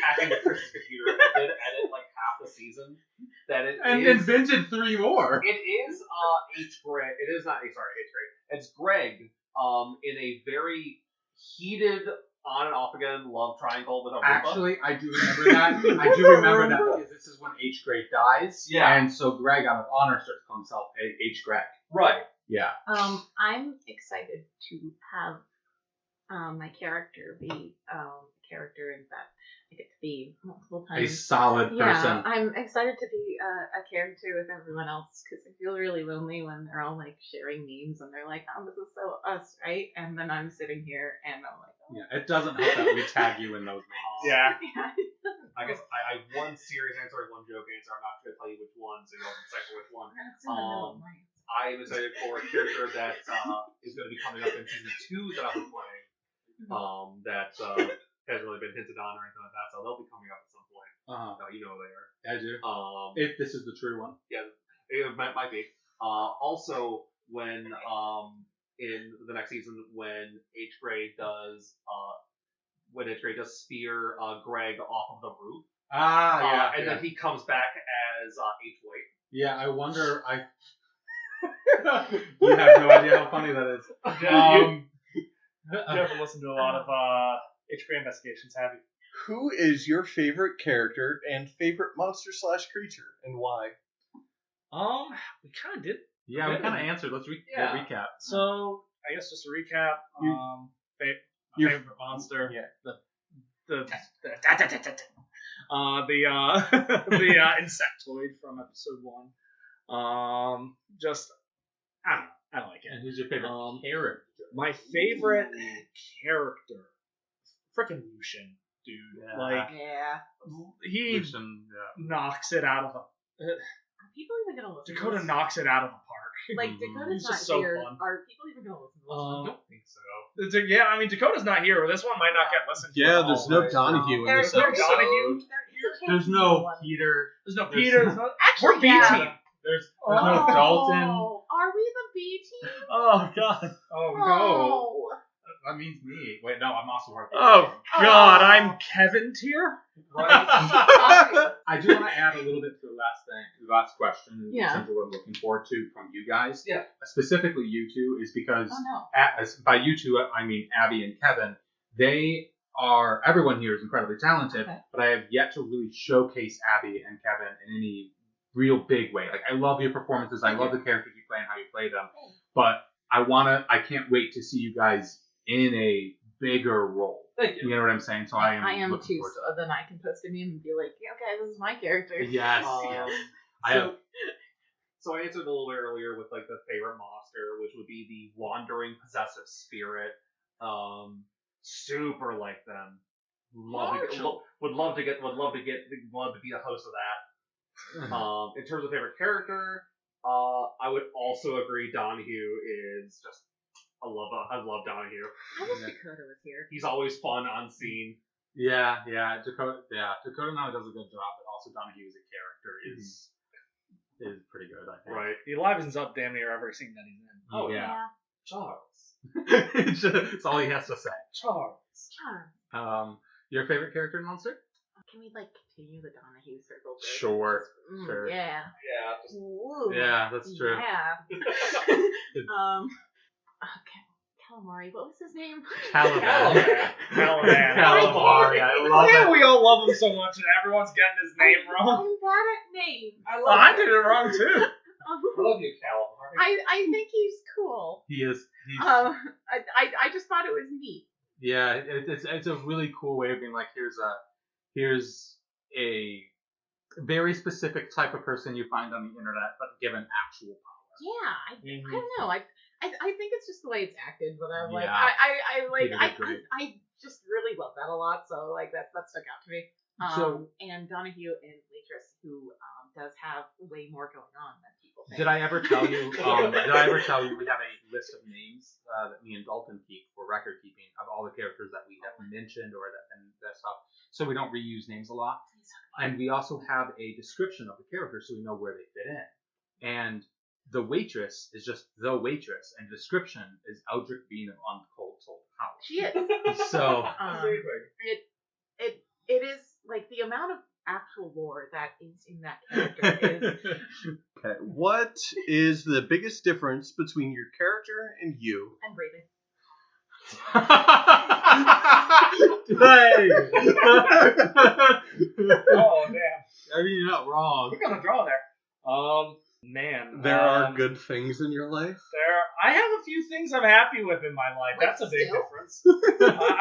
hacking the Chris's computer. I did edit half the season. And invented 3 more. It is H. Gray. It is not H. Gray. It's Greg. In a very heated on and off again love triangle with a Roomba. Actually, I do remember that. Because this is when H. Gray dies. Yeah. And so Greg, out of honor, starts calling himself H. Greg. Right. Yeah. I'm excited to have my character be a character in that I get to be multiple times. A solid person. Yeah, I'm excited to be a character with everyone else because I feel really lonely when they're all sharing memes and they're like, "Oh, this is so us, right?" And then I'm sitting here and I'm like, "Oh." Yeah, it doesn't help that we tag you in those memes. Yeah. I guess I have one serious answer and one joke answer. I'm not going to tell you which one, so you'll decipher which one. That's in the middle of mine. I am excited for a character that is going to be coming up in season 2 that I'll be playing. That hasn't really been hinted on or anything like that, so they'll be coming up at some point. You know they are. I do. If this is the true one. Yeah, it might be. Also, when in the next season, when H. Gray does spear Greg off of the roof, and then he comes back as H. White. Yeah, I wonder. You have no idea how funny that is. You haven't listened to a lot of H. Gray investigations, have you? Who is your favorite character and favorite monster/creature, and why? We kind of did. Yeah, we kind of answered. Let's recap. So, I guess just to recap, your favorite monster. Yeah. The insectoid from episode 1. Just, I don't know. I like it. And who's your favorite character? My favorite character, frickin' Lucian, dude. Yeah. He Lucian, knocks it out of the. Are people even gonna listen? Dakota to this? knocks it out of the park. Dakota's He's not just so here. fun. Are people even gonna listen to this? I don't think so. Yeah, I mean Dakota's not here. This one might not get listened to. Yeah, there's no Donahue in this There's no episode. Donahue. There's no Peter. There's no Peter. There's no, Actually, we're B yeah. team. There's no Dalton. Are we the B team? Oh god. Oh Oh. That means me. Wait, no, I'm also part of the Oh team. god, I'm Kevin tier. Right. I do want to add a little bit to the last question, in terms of what I'm looking forward to from you guys. Yeah. Specifically you two, is because Oh, no. by you two, I mean Abby and Kevin. Everyone here is incredibly talented, but I have yet to really showcase Abby and Kevin in any real big way. I love your performances. I love the characters you play and how you play them. But I can't wait to see you guys in a bigger role. Thank you. You know what I'm saying? So I am too, looking forward to so then I can post a meme and be like, okay, this is my character. it. Yes. So I answered a little bit earlier with the favorite monster, which would be the wandering possessive spirit. super like them. Would love to be a host of that. In terms of favorite character, I would also agree Donahue is just I love Donahue. I wish Dakota was here. He's always fun on scene. Yeah. Dakota now does a good job, but also Donahue as a character is pretty good, I think. Right. He livens up damn near every scene that he's in. Oh yeah. Charles. It's all he has to say. Charles. Your favorite character in Monster? Can we continue the Donahue circle? Bit? Sure. Yeah. Yeah. Ooh. Yeah, that's true. Yeah. Okay. Calamari. What was his name? Calaban. Calamari. I love Yeah, it. we all love him so much, and everyone's getting his name wrong. I'm bad at names. I did it wrong too. I love you, Calamari. I think he's cool. He is. I just thought it was neat. Yeah, it's a really cool way of being like, here's a very specific type of person you find on the internet, but given actual power. Yeah, I don't know. I think it's just the way it's acted, but I'm like, Yeah. I just really love that a lot. So like that stuck out to me. And Donahue and Waitress, who does have way more going on than people think. Did I ever tell you? We have a list of names that me and Dalton keep for record keeping of all the characters that we have mentioned or that stuff, so we don't reuse names a lot. And we also have a description of the characters so we know where they fit in. And the waitress is just the waitress, and description is Eldrick being an untold power. She is. So it is like the amount of actual lore that is in that character is. Okay, what is the biggest difference between your character and you? And breathing. Oh damn! I mean, you're not wrong. We're gonna draw there. Man. There are good things in your life. I have a few things I'm happy with in my life. Wait, That's a big still? difference.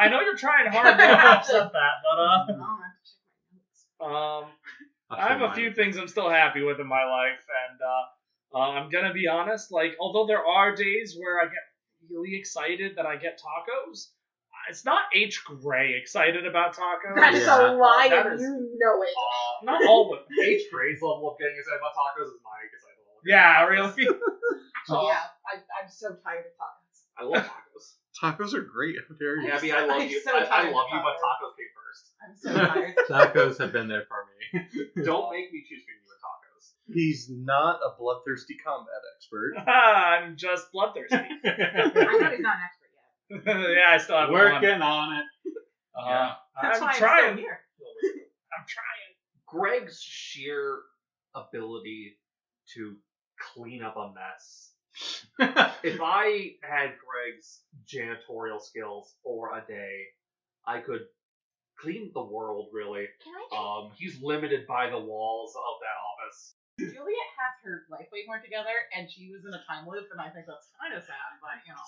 I know you're trying hard to offset that, but I'll have to check my notes. I have a few things I'm still happy with in my life, and I'm gonna be honest. Like, although there are days where I get really excited that I get tacos, it's not H. Gray excited about tacos. That is Yeah. a lie, That and is- you know it. Not all of them. H. Gray's level of getting excited about tacos is my excited level. Yeah, really. Actually, yeah, I'm so tired of tacos. I love tacos. Tacos are great. How dare you? Gabby, I love I'm you. so I tired love of you, but tacos. tacos came first. I'm so tired. Tacos have been there for me. Don't make me choose between you and tacos. He's not a bloodthirsty combat expert. I'm just bloodthirsty. I know he's not an expert yet. Yeah, I still have Working on it. Yeah. That's why I'm I'm trying. still here. I'm trying. Greg's sheer ability to clean up a mess. If I had Greg's janitorial skills for a day, I could clean the world, really. Can I He's limited by the walls of that office. Juliet has her life way more together, and she was in a time loop, and I think that's kind of sad, but, you know.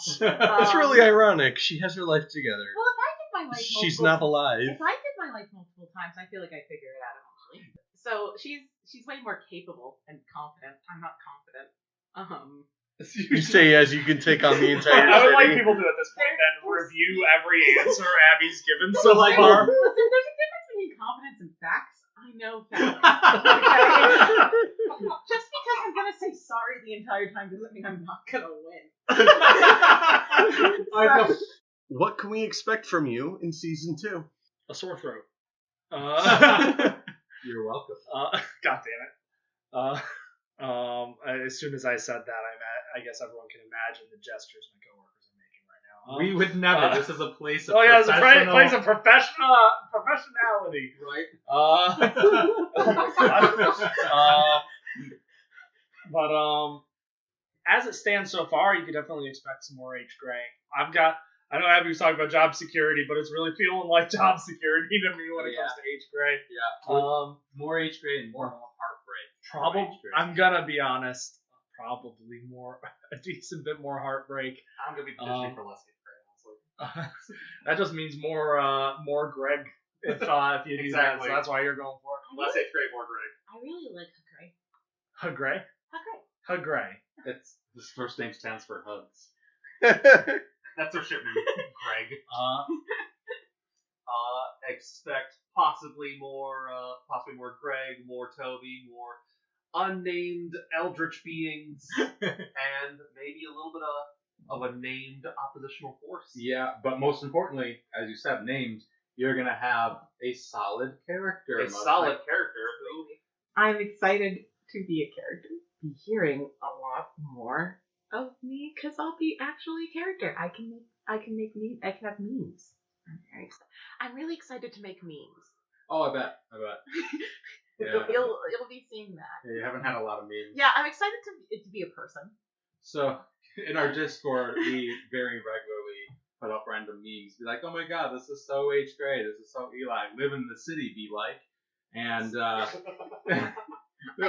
It's really ironic. She has her life together. Well, if I did my life She's multiple- not alive. If I did my life multiple times, I feel like I'd figure it out eventually. So she's way more capable and confident. I'm not confident. You say as you can take on the entire I would like city. people to at this point then review every answer Abby's given So so like, far. listen, there's a difference between confidence and facts. I know facts. Okay? Just because I'm gonna say sorry the entire time doesn't mean I'm not gonna win. So, What can we expect from you in season 2? A sore throat. You're welcome. God damn it. As soon as I said that, I guess everyone can imagine the gestures my coworkers are making right now. We would never. This is a place of Oh yeah, it's a professional- place of professionality. Right? But as it stands so far, you could definitely expect some more H. Gray. I know Abby was talking about job security, but it's really feeling like job security to me when it comes to H. Gray. Yeah. More H grade and more heartbreak. Probably, H grade. I'm gonna be honest. Probably a decent bit more heartbreak. I'm gonna be petitioning for less H. Gray, honestly. That just means more Greg. If you do that, so Exactly. that's why you're going for Less H. Gray, more Greg. I really like Hagray. it. Hagray. Hagray. Hagray. It's his first name stands for hugs. That's their ship name, Greg. expect possibly more Greg, more Toby, more unnamed eldritch beings, and maybe a little bit of a named oppositional force. Yeah, but most importantly, as you said, named, you're going to have a solid character. A solid character who... I'm excited to be a character, be hearing a lot more of me, because I'll be actually a character. I can have memes. I'm really excited to make memes. Oh, I bet. Yeah. You'll be seeing that. Yeah, you haven't had a lot of memes. Yeah, I'm excited to be a person. So, in our Discord, we very regularly put up random memes. Be like, oh my god, this is so H. Gray, this is so Eli. Live in the city, be like. And, we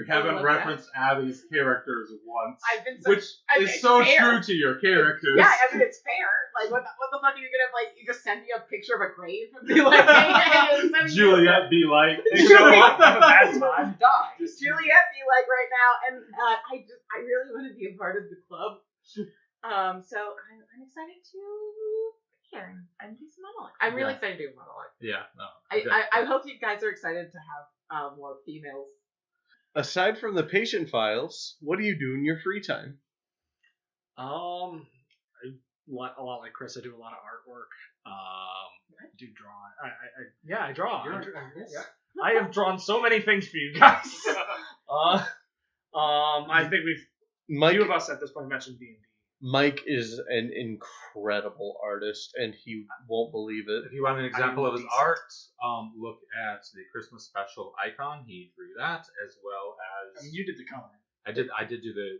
haven't referenced Abby's characters once. Which is so true to your characters. Yeah, I mean, it's fair. Like, what the fuck are you gonna, like, you just send me a picture of a grave and be like, hey, Juliet be like, Juliet have a bad time. Die. Juliet be like right now, and I really want to be a part of the club. So I'm excited to be here and do some monologue. I'm really excited to do a monologue. Yeah, no. I hope you guys are excited to have more females. Aside from the patient files, what do you do in your free time? A lot like Chris, I do a lot of artwork. I do drawing. I draw. I have drawn so many things for you guys. I think few of us at this point mentioned D&D. Mike is an incredible artist, and he won't believe it. If you want an example of his art, look at the Christmas special icon. He drew that, as well as... I mean, you did the coloring. I did do the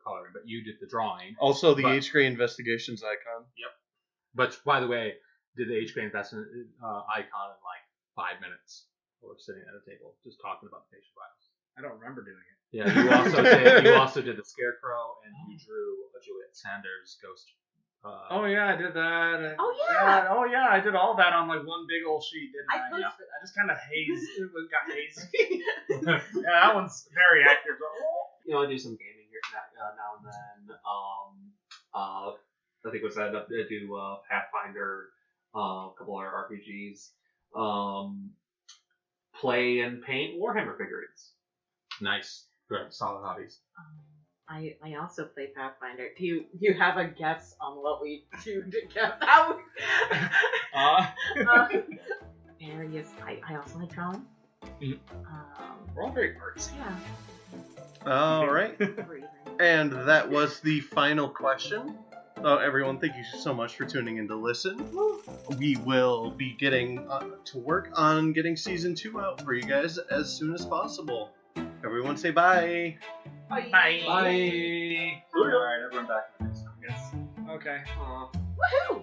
coloring, but you did the drawing. Also, the H. Gray Investigations icon. Yep. But, by the way, did the H. Gray Investment icon in like 5 minutes. We're sitting at a table just talking about the patient files. I don't remember doing it. Yeah, you also did the Scarecrow, and you drew a Juliet Sanders ghost. Oh yeah, I did that. Oh yeah. I did all that on like one big old sheet, didn't I? I just kind of got hazy. Yeah, that one's very accurate. I do some gaming here now and then. I think I do Pathfinder, a couple other RPGs. Play and paint Warhammer figurines. Nice. Good. Solid hobbies. I also play Pathfinder. Do you have a guess on what we do together? Various. I also like drawing. We're all very artsy. Yeah. All right. And that was the final question. Everyone, thank you so much for tuning in to listen. We will be getting to work on getting season 2 out for you guys as soon as possible. Everyone say bye. Bye. Bye. Bye. Alright, everyone back in the next time, I guess. Okay. Woohoo!